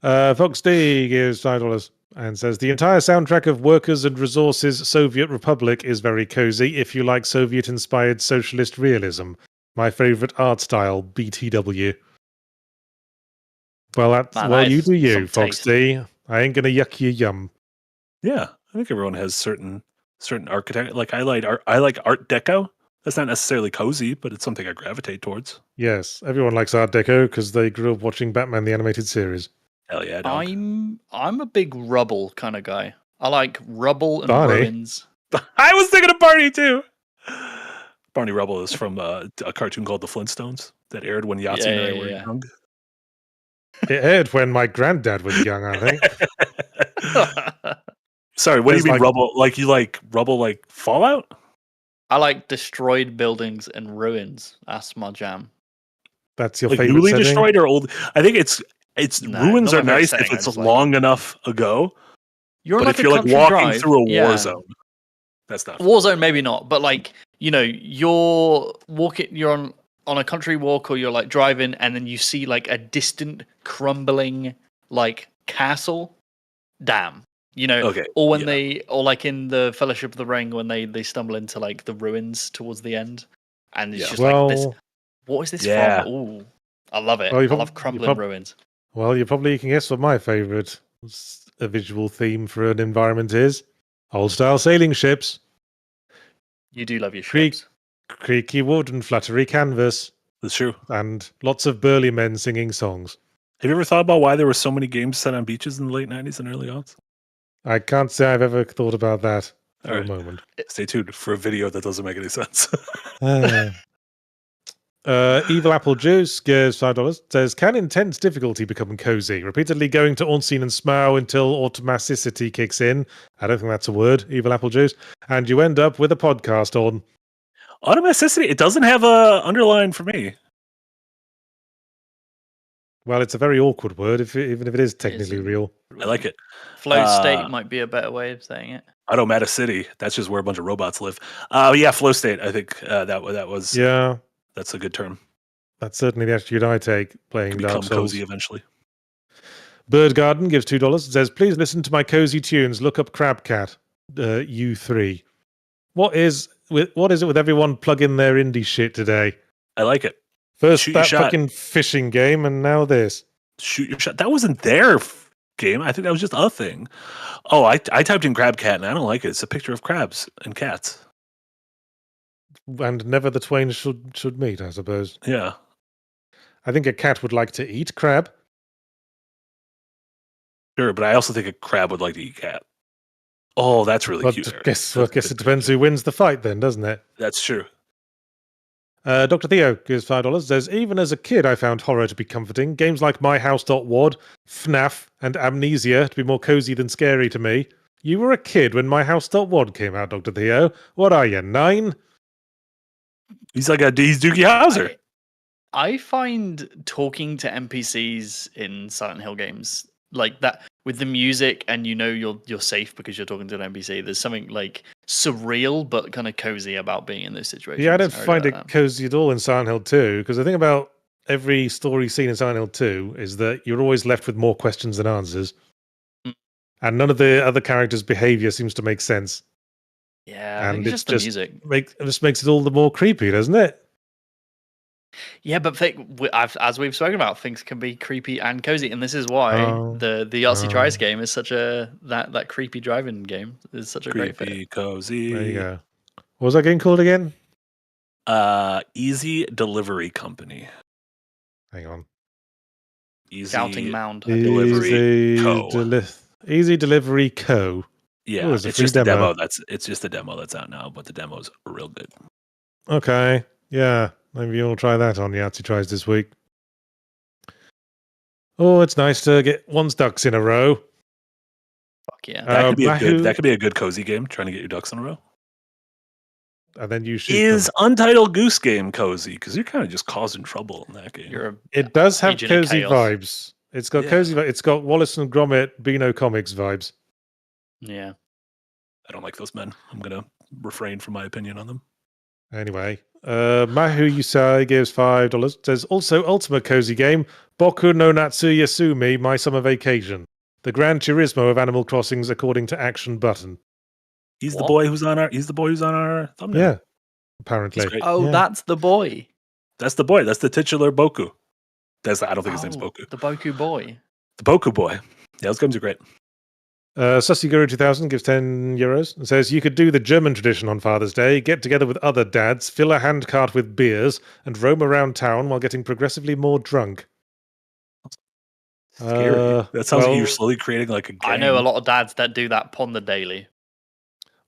S1: Fox D gives $5 and says the entire soundtrack of Workers and Resources Soviet Republic is very cozy if you like Soviet-inspired socialist realism. My favorite art style, BTW. Well, you do you, Fox D. I ain't gonna yuck your yum.
S2: Yeah, I think everyone has certain architect. Like I like Art Deco. That's not necessarily cozy, but it's something I gravitate towards.
S1: Yes, everyone likes Art Deco because they grew up watching Batman the Animated Series.
S2: Hell yeah, dog.
S3: I'm a big rubble kind of guy. I like rubble and
S1: Barney.
S3: ruins.
S2: I was thinking of Barney too. Barney Rubble is from a cartoon called The Flintstones that aired when Yahtzee and I were young.
S1: It aired when my granddad was young, I think.
S2: Sorry, what do you mean rubble? Like you like rubble like Fallout?
S3: I like destroyed buildings and ruins. That's my jam.
S1: That's your
S2: like
S1: favorite
S2: newly
S1: setting?
S2: destroyed or old? I think it's ruins are nice if it's long enough ago.
S3: But
S2: if you're like walking through a war zone, that's not
S3: war zone. Maybe not, but like you're walking, you're on a country walk, or you're like driving, and then you see like a distant crumbling like castle. Damn. Or when or like in the Fellowship of the Ring, when they stumble into like the ruins towards the end, and it's just like this. What is this from? Ooh, I love it. I love crumbling ruins.
S1: Well, you probably can guess what my favourite visual theme for an environment is. Old style sailing ships.
S3: You do love your ships.
S1: Creaky wood and fluttery canvas.
S2: That's true.
S1: And lots of burly men singing songs.
S2: Have you ever thought about why there were so many games set on beaches in the late 90s and early aughts?
S1: I can't say I've ever thought about that for a moment.
S2: Stay tuned for a video that doesn't make any sense.
S1: Evil Apple Juice gives $5. Says, can intense difficulty become cozy? Repeatedly going to Unseen and Smough until automaticity kicks in. I don't think that's a word, Evil Apple Juice. And you end up with a podcast on.
S2: Automaticity? It doesn't have a underline for me.
S1: Well, it's a very awkward word, even if it is technically real.
S2: I like it.
S3: Flow state might be a better way of saying it.
S2: Automaticity. That's just where a bunch of robots live. Flow state. I think that was.
S1: Yeah.
S2: That's a good term.
S1: That's certainly the attitude I take playing Dark Souls.
S2: Become cozy eventually.
S1: Bird Garden gives $2. It says, please listen to my cozy tunes. Look up Crab Cat, U3. What is it with everyone plugging their indie shit today?
S2: I like it.
S1: First that fucking fishing game, and now this.
S2: Shoot your shot. That wasn't their game. I think that was just a thing. Oh, I typed in Crab Cat, and I don't like it. It's a picture of crabs and cats.
S1: And never the twain should meet, I suppose.
S2: Yeah.
S1: I think a cat would like to eat crab.
S2: Sure, but I also think a crab would like to eat cat. Oh, that's really cute.
S1: I guess it depends who wins the fight then, doesn't it?
S2: That's true.
S1: Dr. Theo gives $5. Says, even as a kid, I found horror to be comforting. Games like My House.wad, FNAF, and Amnesia to be more cozy than scary to me. You were a kid when My House.wad came out, Dr. Theo. What are you, 9?
S2: He's like he's Doogie Howser.
S3: I find talking to NPCs in Silent Hill games like that, with the music, and you're safe because you're talking to an NPC. There's something like surreal but kind of cozy about being in those situations.
S1: Yeah, I don't
S3: really
S1: find
S3: like
S1: it
S3: that.
S1: cozy at all in Silent Hill 2, because the thing about every story scene in Silent Hill 2 is that you're always left with more questions than answers.
S3: Mm.
S1: And none of the other characters' behavior seems to make sense.
S3: Yeah, I
S1: And
S3: think it's
S1: it's
S3: just the
S1: just
S3: music.
S1: it just makes it all the more creepy, doesn't it?
S3: Yeah, but as we've spoken about, things can be creepy and cozy, and this is why
S1: Oh,
S3: the Yahtzee Tries
S1: oh,
S3: game is such that creepy driving game is such a great fit.
S2: Creepy,
S1: there you
S2: cozy.
S1: go. What was that game called again?
S2: Easy Delivery Company.
S1: Hang on.
S2: Easy
S3: Doubting Mound.
S2: Delivery Co.
S1: Easy Delivery Co.
S2: Yeah,
S1: Oh, there's a
S2: it's
S1: free
S2: just a
S1: demo.
S2: demo. It's just a demo that's out now, but the demo's real good.
S1: Okay. Yeah. Maybe you'll try that on Yahtzee Tries this week. Oh, it's nice to get one's ducks in a row.
S3: Fuck yeah.
S2: That could be
S1: Mahu,
S2: that could be a good cozy game. Trying to get your ducks in a row.
S1: and then you shoot
S2: Is
S1: them.
S2: Untitled Goose Game cozy? Because you're kind of just causing trouble in that game.
S3: You're a
S1: It does have
S3: agent of
S1: cozy
S3: chaos.
S1: vibes. It's got cozy. It's got Wallace and Gromit, Beano Comics vibes.
S3: Yeah.
S2: I don't like those men. I'm gonna refrain from my opinion on them.
S1: Anyway, Mahu Yusai gives $5. Says also ultimate cozy game, Boku no Natsuya Sumi, My Summer Vacation. The Gran Turismo of Animal Crossings according to Action Button.
S2: He's
S3: What?
S2: the boy who's on our thumbnail.
S1: Yeah, apparently.
S2: He's great.
S3: Oh,
S1: Yeah.
S3: that's the boy.
S2: That's the boy. That's the titular Boku. I don't think his name's Boku.
S3: The Boku boy.
S2: The Boku boy. Yeah, those games are great.
S1: Sussyguru 2000 gives €10 and says you could do the German tradition on Father's Day, get together with other dads, fill a handcart with beers, and roam around town while getting progressively more drunk.
S2: Scary. That sounds like you're
S1: well,
S2: slowly creating like a gang.
S3: I know a lot of dads that do that upon the daily.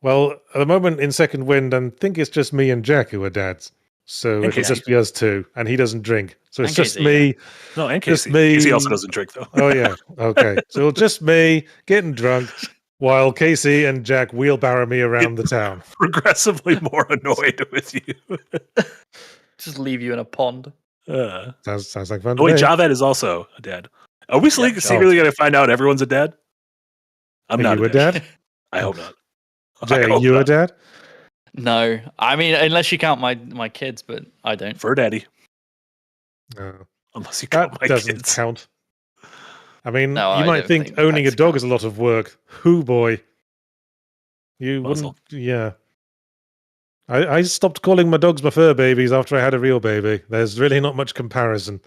S1: Well, at the moment in Second Wind, I think it's just me and Jack who are dads. So
S2: And
S1: it'll
S2: Casey.
S1: just be us two, and he doesn't drink. So it's
S3: And
S1: just
S3: Casey,
S1: me.
S2: No, and
S1: Just
S2: Casey.
S1: me.
S2: Casey also doesn't drink though.
S1: Oh, yeah. Okay. So it's just me getting drunk while Casey and Jack wheelbarrow me around the town.
S2: Progressively more annoyed with you.
S3: Just leave you in a pond.
S1: Sounds like fun.
S2: Oh wait,
S1: to me.
S2: Javed is also a dad. Are we
S3: Yeah,
S2: secretly going to find out everyone's a dad? I'm
S1: Are
S2: not
S1: you
S2: a
S1: a dad?
S2: I hope not.
S1: Jay,
S2: I
S1: are
S2: hope
S1: you a
S2: not.
S1: dad?
S3: No, I mean unless you count my kids, but I don't.
S2: Fur daddy.
S1: No.
S2: Unless you count
S1: That
S2: my
S1: doesn't
S2: kids.
S1: count. I mean,
S3: No,
S1: you
S3: I
S1: might
S3: don't
S1: think
S3: think
S1: owning a
S3: pets
S1: dog
S3: count.
S1: is a lot of work. Who boy? You
S2: Muzzle.
S1: wouldn't. Yeah. I stopped calling my dogs my fur babies after I had a real baby. There's really not much comparison.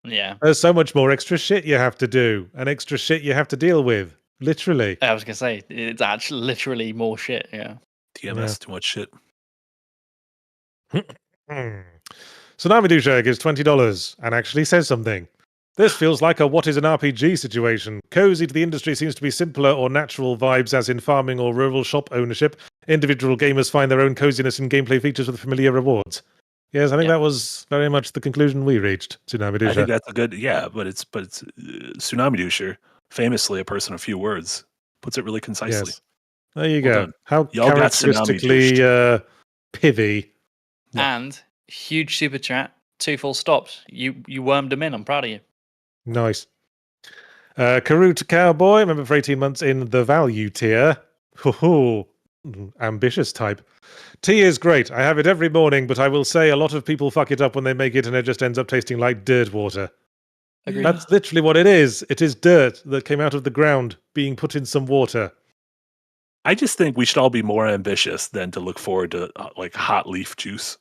S3: Yeah,
S1: There's so much more extra shit you have to do and extra shit you have to deal with. Literally.
S3: I was gonna say it's actually literally more shit. Yeah.
S2: TMS, too much shit.
S1: Tsunami Dusha gives $20 and actually says something. This feels like a what is an RPG situation. Cozy to the industry seems to be simpler or natural vibes, as in farming or rural shop ownership. Individual gamers find their own coziness in gameplay features with familiar rewards. Yes, I think that was very much the conclusion we reached, Tsunami Dusha.
S2: I think that's a good, but it's Tsunami Dusher, famously a person of few words, puts it really concisely.
S1: Yes. There you
S2: Well
S1: go.
S2: done.
S1: How
S2: Y'all got tsunami
S1: characteristically pithy.
S2: Yeah.
S3: And huge super chat, 2 full stops. You wormed them in. I'm proud of you.
S1: Nice. Karut Cowboy, member for 18 months in the value tier. Ho ambitious type. Tea is great. I have it every morning, but I will say a lot of people fuck it up when they make it and it just ends up tasting like dirt water.
S3: Agreed.
S1: That's literally what it is. It is dirt that came out of the ground being put in some water.
S2: I just think we should all be more ambitious than to look forward to like hot leaf juice.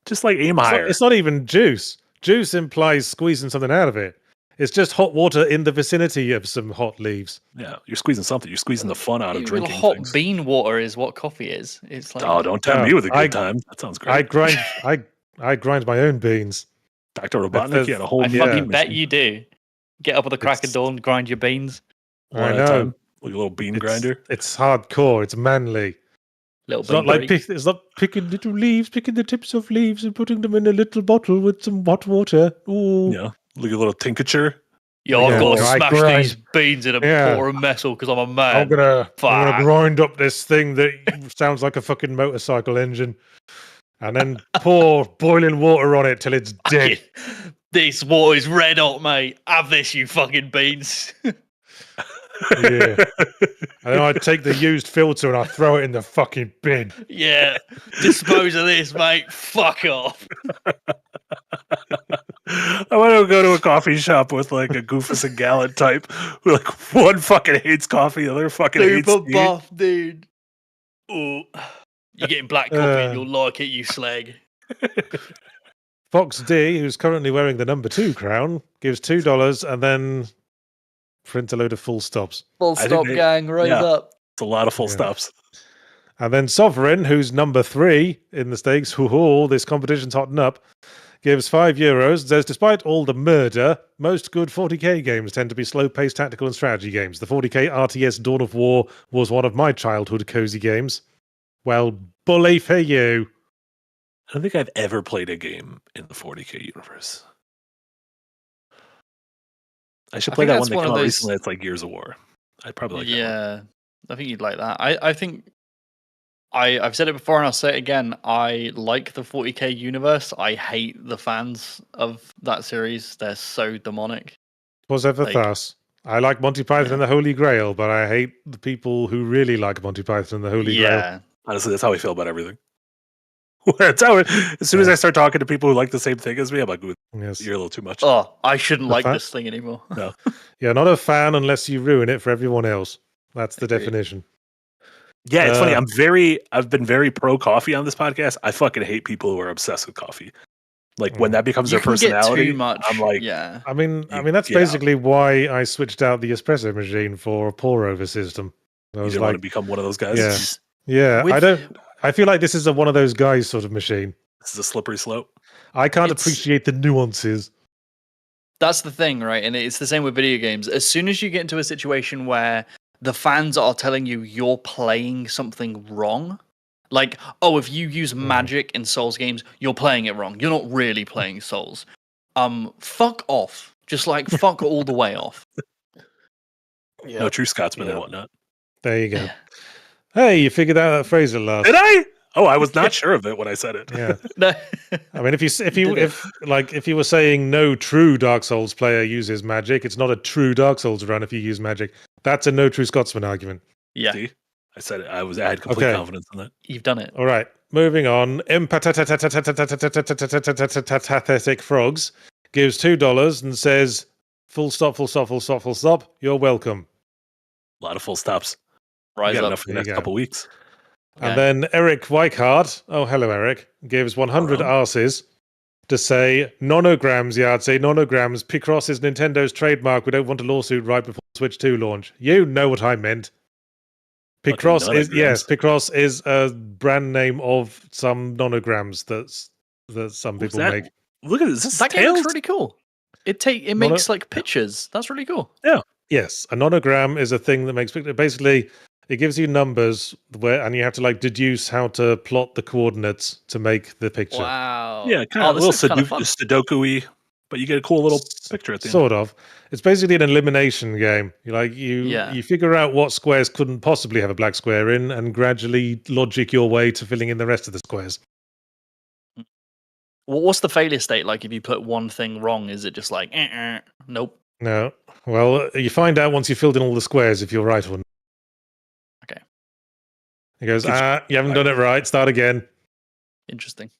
S2: Just like aim higher.
S1: It's not even juice. Juice implies squeezing something out of it. It's just hot water in the vicinity of some hot leaves.
S2: Yeah, you're squeezing something. You're squeezing the fun out of
S3: Even
S2: drinking
S3: hot
S2: things.
S3: bean water is what coffee is. It's like
S2: Oh, don't tempt me with a good time. That sounds great.
S1: I grind my own beans.
S2: Dr. Robotnik, you had a whole
S3: I
S2: meeting
S3: fucking
S2: with
S3: bet
S2: me.
S3: you do. Get up at the crack of
S1: It's-
S3: dawn, grind your beans.
S2: One
S1: I
S2: at a
S1: know.
S2: time, like a little bean grinder.
S1: It's hardcore. It's manly.
S3: Little
S1: It's not like it's not picking little leaves, picking the tips of leaves and putting them in a little bottle with some hot water. Ooh.
S2: Yeah, like a little tincture.
S3: Yo, I've
S1: Yeah,
S3: got to
S1: I
S3: smash
S1: grind.
S3: these beans in a
S1: Yeah.
S3: pot of metal because I'm a man.
S1: I'm gonna
S3: Fuck.
S1: grind up this thing that sounds like a fucking motorcycle engine, and then pour boiling water on it till it's dead.
S3: This water is red hot, mate. Have this, you fucking beans.
S1: Yeah. And then I take the used filter and I throw it in the fucking bin.
S3: Yeah. Dispose of this, mate. Fuck off.
S2: I want to go to a coffee shop with like a Goofus and Gallant type who like one fucking hates coffee, the other fucking hates
S3: Super
S2: tea.
S3: buff, dude. Ooh. You're getting black coffee and you'll like it, you slag.
S1: Fox D, who's currently wearing the number 2 crown, gives $2 and then print a load of full stops.
S3: Full stop, gang. Raise up.
S2: It's a lot of full stops.
S1: And then Sovereign, who's number 3 in the stakes, this competition's hotting up, gives €5 and says, despite all the murder, most good 40k games tend to be slow-paced tactical and strategy games. The 40k RTS Dawn of War was one of my childhood cozy games. Well, bully for you.
S2: I don't think I've ever played a game in the 40k universe. I should play that one that came out recently. It's like Gears of War. I'd probably like that one.
S3: I think you'd like that. I think I've said it before and I'll say it again. I like the 40k universe. I hate the fans of that series. They're so demonic.
S1: Was ever thus. I like Monty Python and the Holy Grail, but I hate the people who really like Monty Python and the Holy Grail.
S2: Honestly, that's how I feel about everything. That's how as soon as I start talking to people who like the same thing as me, I'm like, you're a little too much.
S3: Oh, I shouldn't like this thing anymore.
S2: No.
S1: You're not a fan unless you ruin it for everyone else. That's the definition.
S2: Yeah, it's funny. I've been very pro coffee on this podcast. I fucking hate people who are obsessed with coffee. Like when that becomes their personality,
S3: too much.
S2: I'm like,
S1: I mean that's basically why I switched out the espresso machine for a pour over system.
S2: You didn't want to become one of those guys.
S1: Yeah. I feel like this is one of those guys sort of machine.
S2: This is a slippery slope.
S1: I can't appreciate the nuances.
S3: That's the thing, right? And it's the same with video games. As soon as you get into a situation where the fans are telling you you're playing something wrong, like, oh, if you use magic in Souls games, you're playing it wrong. You're not really playing Souls. Fuck off. Just like fuck all the way off.
S2: Yeah. No true Scotsman and whatnot.
S1: There you go. Hey, you figured out that phrase at last.
S2: Did I? Oh, I was not sure of it when I said it.
S1: Yeah.
S3: No.
S1: I mean, if you were saying no true Dark Souls player uses magic, it's not a true Dark Souls run if you use magic. That's a no true Scotsman argument.
S3: Yeah.
S2: See? I said it. I had complete confidence in that.
S3: You've done it.
S1: All right. Moving on. Empathetic Frogs gives $2 and says, full stop, full stop, full stop, full stop. You're welcome.
S2: A lot of full stops.
S3: Rise up
S2: enough for the next couple weeks.
S1: And then Eric Weichhardt, oh hello Eric, gives 100 arses to say nonograms, Yahtzee, nonograms. Picross is Nintendo's trademark. We don't want a lawsuit right before Switch 2 launch. You know what I meant. Picross is a brand name of some nonograms that some people make.
S2: Look at this.
S3: That game looks really cool. It makes like pictures. That's really cool.
S2: Yeah.
S1: Yes, a nonogram is a thing that makes pictures. Basically, it gives you numbers and you have to like deduce how to plot the coordinates to make the picture.
S3: Wow.
S2: Yeah, kind of a little Sudoku-y, but you get a cool little picture at the end.
S1: Sort of. It's basically an elimination game. You figure out what squares couldn't possibly have a black square in and gradually logic your way to filling in the rest of the squares.
S3: What's the failure state like if you put one thing wrong? Is it just like, nope?
S1: No. Well, you find out once you've filled in all the squares if you're right or not.
S3: Okay.
S1: He goes, you haven't done it right. Start again.
S3: Interesting.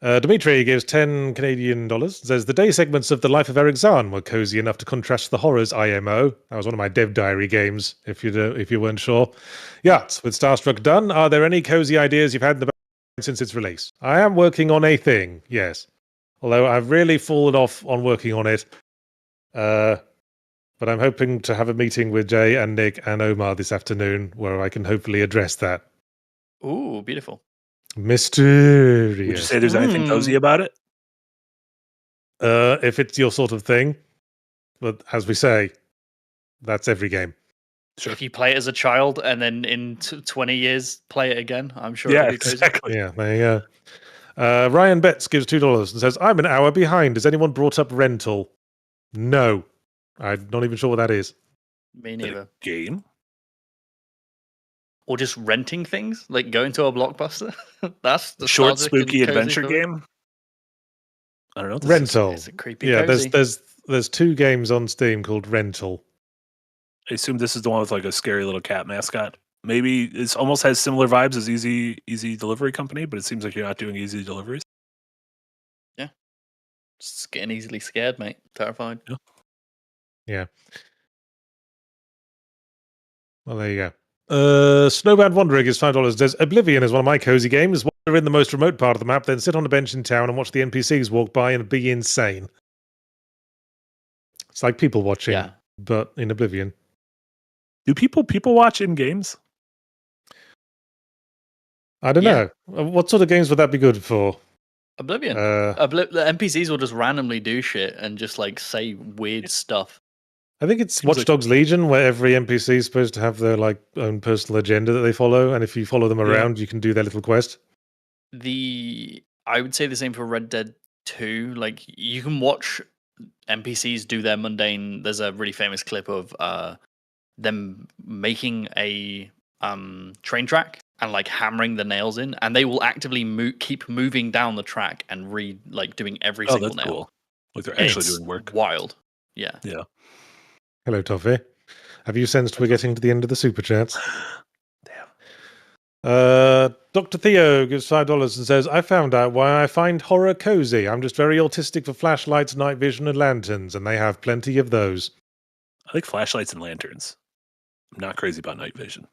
S1: Dimitri gives $10 Canadian. Says the day segments of The Life of Eric Zahn were cozy enough to contrast the horrors IMO. That was one of my Dev Diary games, if you weren't sure. Yachts, with Starstruck done, are there any cozy ideas you've had in the back since its release? I am working on a thing, yes. Although I've really fallen off on working on it. But I'm hoping to have a meeting with Jay and Nick and Omar this afternoon where I can hopefully address that.
S3: Ooh, beautiful.
S1: Mysterious.
S2: Would you say there's anything cozy about it?
S1: If it's your sort of thing. But as we say, that's every game.
S3: Sure. If you play it as a child and then in 20 years play it again, I'm sure
S2: it'll
S3: be cozy.
S2: Exactly.
S1: Yeah, there you go. Ryan Betts gives $2 and says, I'm an hour behind. Has anyone brought up rental? No. I'm not even sure what that is.
S3: Me neither.
S2: Game?
S3: Or just renting things? Like going to a Blockbuster? That's the
S2: short, spooky adventure game? I don't know.
S1: Rental.
S3: It's a creepy
S1: Yeah,
S3: cozy.
S1: there's 2 games on Steam called Rental.
S2: I assume this is the one with like a scary little cat mascot. Maybe it almost has similar vibes as Easy Delivery Company, but it seems like you're not doing easy deliveries.
S3: Just getting easily scared, mate. Terrified.
S1: Yeah. Well, there you go. Snowbound Wandering is $5. There's Oblivion is one of my cozy games. Wander in the most remote part of the map, then sit on a bench in town and watch the NPCs walk by and be insane. It's like people watching,
S3: Yeah.
S1: but in Oblivion.
S2: Do people watch in games?
S1: I don't know. What sort of games would that be good for?
S3: Oblivion. The NPCs will just randomly do shit and just like say weird stuff.
S1: I think it's
S2: Seems
S1: Watch
S2: like-
S1: Dogs Legion, where every NPC is supposed to have their like own personal agenda that they follow, and if you follow them around, you can do their little quest.
S3: I would say the same for Red Dead 2. Like you can watch NPCs do their mundane. There's a really famous clip of them making a train track and like hammering the nails in, and they will actively keep moving down the track and doing every
S2: Oh,
S3: single
S2: that's
S3: nail.
S2: cool. Like they're actually
S3: It's
S2: doing work.
S3: wild. Yeah.
S1: Hello, Toffee. Have you sensed we're getting to the end of the super chats?
S2: Damn.
S1: Dr. Theo gives $5 and says, I found out why I find horror cozy. I'm just very autistic for flashlights, night vision, and lanterns, and they have plenty of those.
S2: I like flashlights and lanterns. I'm not crazy about night vision.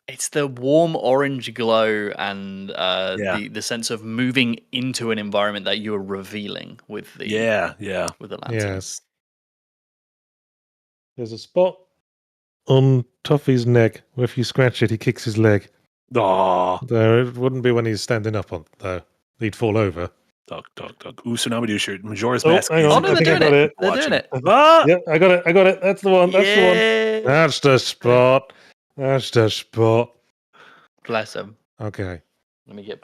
S3: It's the warm orange glow and
S2: Yeah.
S3: the sense of moving into an environment that you are revealing with the with the lantern.
S1: Yes. There's a spot on Toffee's neck where if you scratch it, he kicks his leg.
S2: Aw.
S1: There, it wouldn't be when he's standing up on, though. He'd fall over.
S2: Dog. Ooh, Tsunami do shirt. Majora's
S1: Oh,
S2: Mask.
S1: hang on.
S3: Oh no,
S1: I
S3: they're
S1: think I
S3: doing
S1: got
S3: it.
S1: it.
S3: They're
S2: Watch
S3: doing it.
S2: Ah!
S1: Yep, I got it. That's the one. That's the one.
S3: Yay!
S1: That's the spot. That's the spot.
S3: Bless him.
S1: Okay.
S3: Let me get.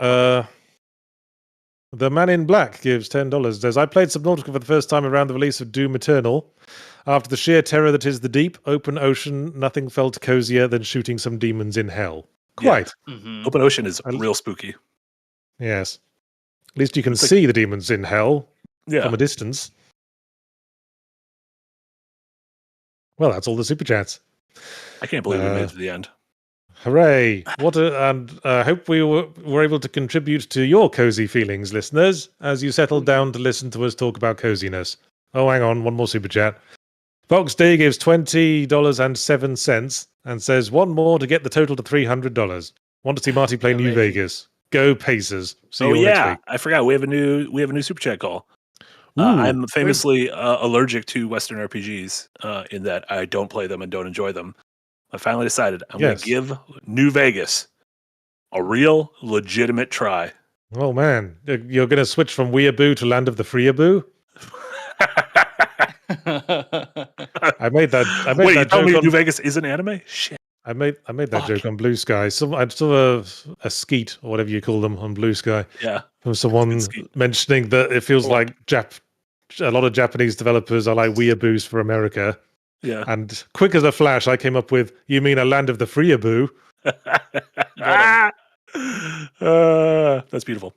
S1: The Man in Black gives $10. Says, I played Subnautica for the first time around the release of Doom Eternal. After the sheer terror that is the deep, open ocean, nothing felt cozier than shooting some demons in hell. Quite.
S3: Mhm.
S2: Open ocean is real spooky.
S1: Yes. At least you can
S2: It's like-
S1: see the demons in hell
S2: Yeah.
S1: from a distance. Well, that's all the super chats.
S2: I can't believe we made it to the end.
S1: Hooray! And I hope we were able to contribute to your cozy feelings, listeners, as you settled down to listen to us talk about coziness. Oh, hang on, one more super chat. Fox D gives $20.07 and says one more to get the total to $300. Want to see Marty play New
S3: Amazing.
S1: Vegas? Go Pacers! See you all
S2: yeah,
S1: next week.
S2: I forgot. We have a new super chat call.
S1: Ooh,
S2: I'm famously allergic to Western RPGs in that I don't play them and don't enjoy them. I finally decided I'm going
S1: Yes.
S2: to give New Vegas a real, legitimate try.
S1: Oh man, you're going to switch from Weeaboo to Land of the Freeaboo? I made that. I made
S2: Wait, you
S1: that
S2: tell me
S1: joke on.
S2: New Vegas is an anime? Shit.
S1: I made that
S3: Fuck.
S1: joke on Blue Sky. I saw a skeet or whatever you call them on Blue Sky
S2: Yeah.
S1: from someone
S2: skeet.
S1: mentioning that it feels like a lot of Japanese developers are like weeaboos for America.
S2: Yeah.
S1: And quick as a flash, I came up with, you mean a Land of the Freeaboo?
S2: That's beautiful.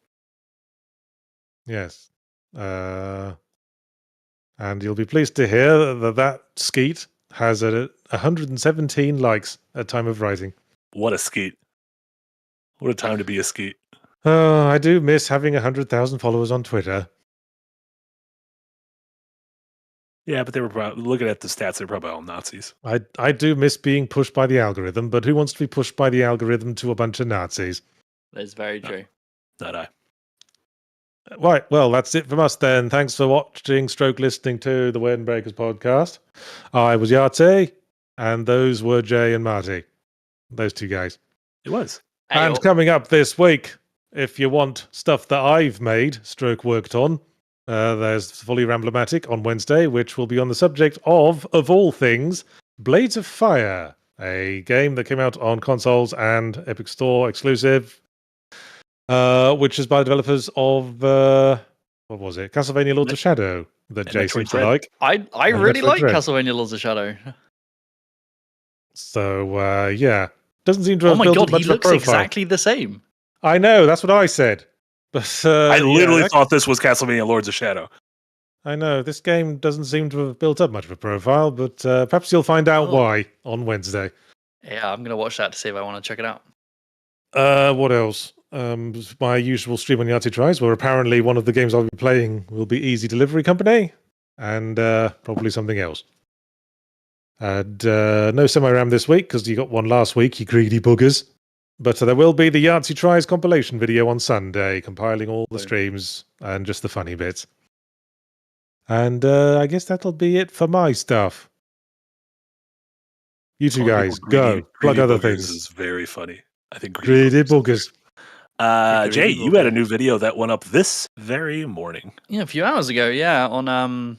S1: Yes. And you'll be pleased to hear that skeet has 117 likes at time of writing.
S2: What a skeet. What a time to be a skeet.
S1: Oh, I do miss having 100,000 followers on Twitter.
S2: Yeah, but they were probably, looking at the stats, they're probably all Nazis.
S1: I do miss being pushed by the algorithm, but who wants to be pushed by the algorithm to a bunch of Nazis?
S3: That's very true.
S2: Not I.
S1: Right, well, that's it from us then. Thanks for watching, stroke listening to the Windbreakers podcast. I was Yahtzee, and those were Jay and Marty. Those two guys.
S2: It was.
S1: And coming up this week, if you want stuff that I've made, stroke worked on, there's Fully Ramblematic on Wednesday, which will be on the subject of all things, Blades of Fire, a game that came out on consoles and Epic Store exclusive, which is by the developers of, what was it? Castlevania Lords of Shadow, that
S2: and
S1: Jay
S2: Metroid
S1: seems to
S2: Dread.
S1: like.
S3: I
S1: And
S3: really
S1: Metroid
S3: like
S1: Dread.
S3: Castlevania Lords of Shadow.
S1: So, yeah. Doesn't seem to
S3: Oh
S1: have
S3: my
S1: built
S3: god,
S1: up much
S3: he
S1: of a
S3: looks
S1: profile.
S3: exactly the same.
S1: I know, that's what I said. But
S2: I literally
S1: yeah,
S2: thought this was Castlevania Lords of Shadow.
S1: I know this game doesn't seem to have built up much of a profile, but perhaps you'll find out why on Wednesday.
S3: Yeah, I'm gonna watch that to see if I want to check it out.
S1: What else? My usual stream on Yahtzee Tries, where apparently one of the games I'll be playing will be Easy Delivery Company, and probably something else. And no semi-ram this week, because you got one last week, you greedy buggers. But there will be the Yahtzee Tries compilation video on Sunday, compiling all the streams and just the funny bits. And I guess that'll be it for my stuff. You two guys, go. Plug other things.
S2: Is very funny. I think
S1: Greedy boogers.
S2: Jay, you had a new video that went up this very morning.
S3: Yeah, a few hours ago. Yeah, on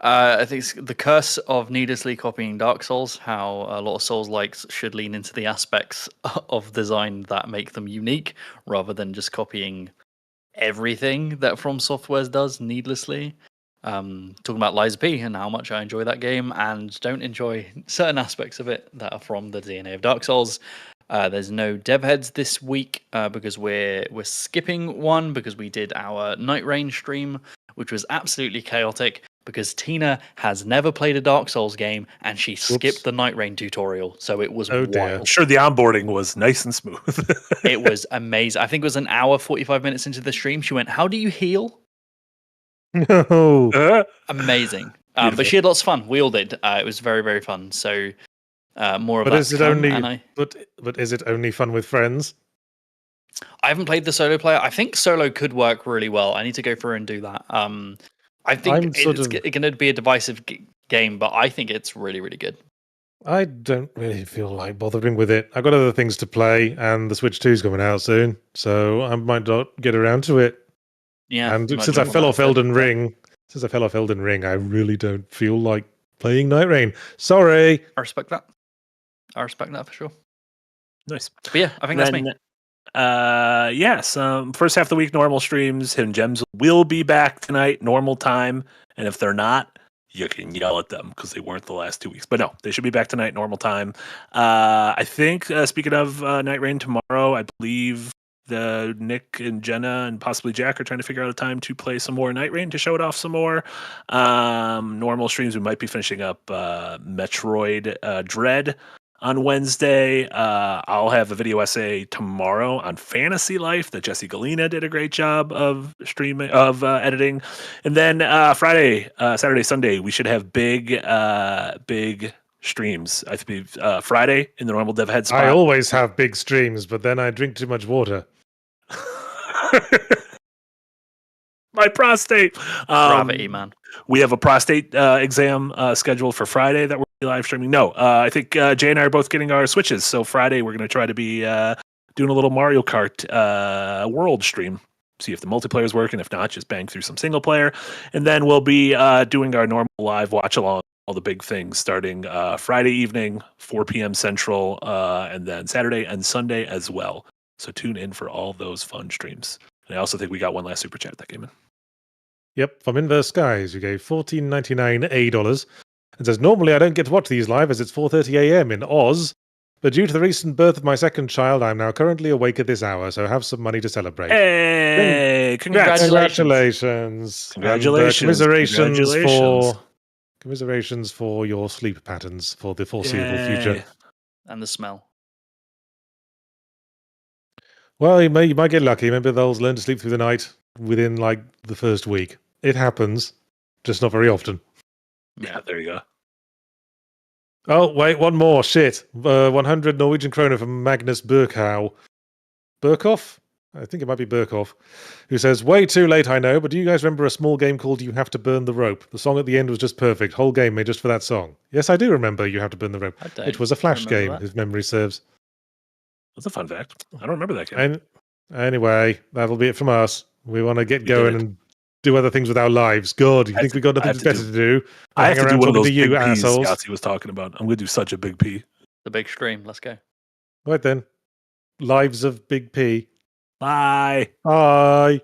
S3: I think it's The Curse of Needlessly Copying Dark Souls, how a lot of Souls-likes should lean into the aspects of design that make them unique, rather than just copying everything that From Software does needlessly. Talking about Liza P and how much I enjoy that game and don't enjoy certain aspects of it that are from the DNA of Dark Souls. There's no dev heads this week because we're skipping one because we did our Night Rain stream, which was absolutely chaotic because Tina has never played a Dark Souls game and she skipped the Night Rain tutorial, so it was wild.
S2: I'm sure the onboarding was nice and smooth.
S3: It was amazing. I think it was an hour 45 minutes into the stream. She went, "How do you heal?"
S1: No.
S3: Amazing. But she had lots of fun. We all did. It was very, very fun. So more of
S1: but
S3: that.
S1: Is it only? But is it only fun with friends?
S3: I haven't played the solo player. I think solo could work really well. I need to go through and do that. I think it's going to be a divisive game, but I think it's really, really good.
S1: I don't really feel like bothering with it. I've got other things to play, and the Switch 2 is coming out soon, so I might not get around to it.
S3: Yeah,
S1: and since I fell off Elden Ring, I really don't feel like playing Night Rain. Sorry.
S3: I respect that. For sure.
S2: Nice.
S3: But yeah, I think that's me.
S2: Yes. First half of the week, normal streams. Hidden Gems will be back tonight, normal time. And if they're not, you can yell at them because they weren't the last 2 weeks. But no, they should be back tonight, normal time. I think, speaking of Night Rain tomorrow, I believe Nick and Jenna and possibly Jack are trying to figure out a time to play some more Night Rain to show it off some more. Normal streams, we might be finishing up Metroid Dread on Wednesday. I'll have a video essay tomorrow on Fantasy Life that Jesse Galena did a great job of streaming, editing. And then Friday, Saturday, Sunday, we should have big streams. I think Friday in the normal dev head spot.
S1: I always have big streams, but then I drink too much water.
S2: My prostate.
S3: Gravity, man.
S2: We have a prostate exam scheduled for Friday that we're live streaming. No, I think Jay and I are both getting our Switches. So Friday we're going to try to be doing a little Mario Kart world stream. See if the multiplayer is working. If not, just bang through some single player. And then we'll be doing our normal live watch along, all the big things, starting Friday evening, 4 p.m. Central, and then Saturday and Sunday as well. So tune in for all those fun streams. And I also think we got one last super chat that came in.
S1: Yep, from Inverse Skies, who gave $14.99 $8 and says, normally I don't get to watch these live as it's 4:30 a.m. in Oz, but due to the recent birth of my second child, I'm now currently awake at this hour, so have some money to celebrate.
S2: Hey,
S1: Congratulations.
S2: Congratulations.
S1: Commiserations for your sleep patterns for the foreseeable future.
S3: And the smell.
S1: Well, you might get lucky. Maybe they'll learn to sleep through the night within like the first week. It happens, just not very often.
S2: Yeah, there you go.
S1: Oh, wait, one more. Shit. 100 Norwegian kroner from Magnus Burkhoff? I think it might be Burkhoff, who says, way too late, I know, but do you guys remember a small game called You Have to Burn the Rope? The song at the end was just perfect. Whole game made just for that song. Yes, I do remember You Have to Burn the Rope. It was a Flash game, if memory serves.
S2: That's a fun fact. I don't remember that game.
S1: Anyway, that'll be it from us. We want to get going and do other things with our lives. God, you think we got nothing better to do?
S2: I have to do one of those big
S1: assholes.
S2: P's Yahtzee was talking about. I'm going to do such a big P.
S3: The big stream. Let's go.
S1: Right then. Lives of Big P.
S2: Bye.
S1: Bye.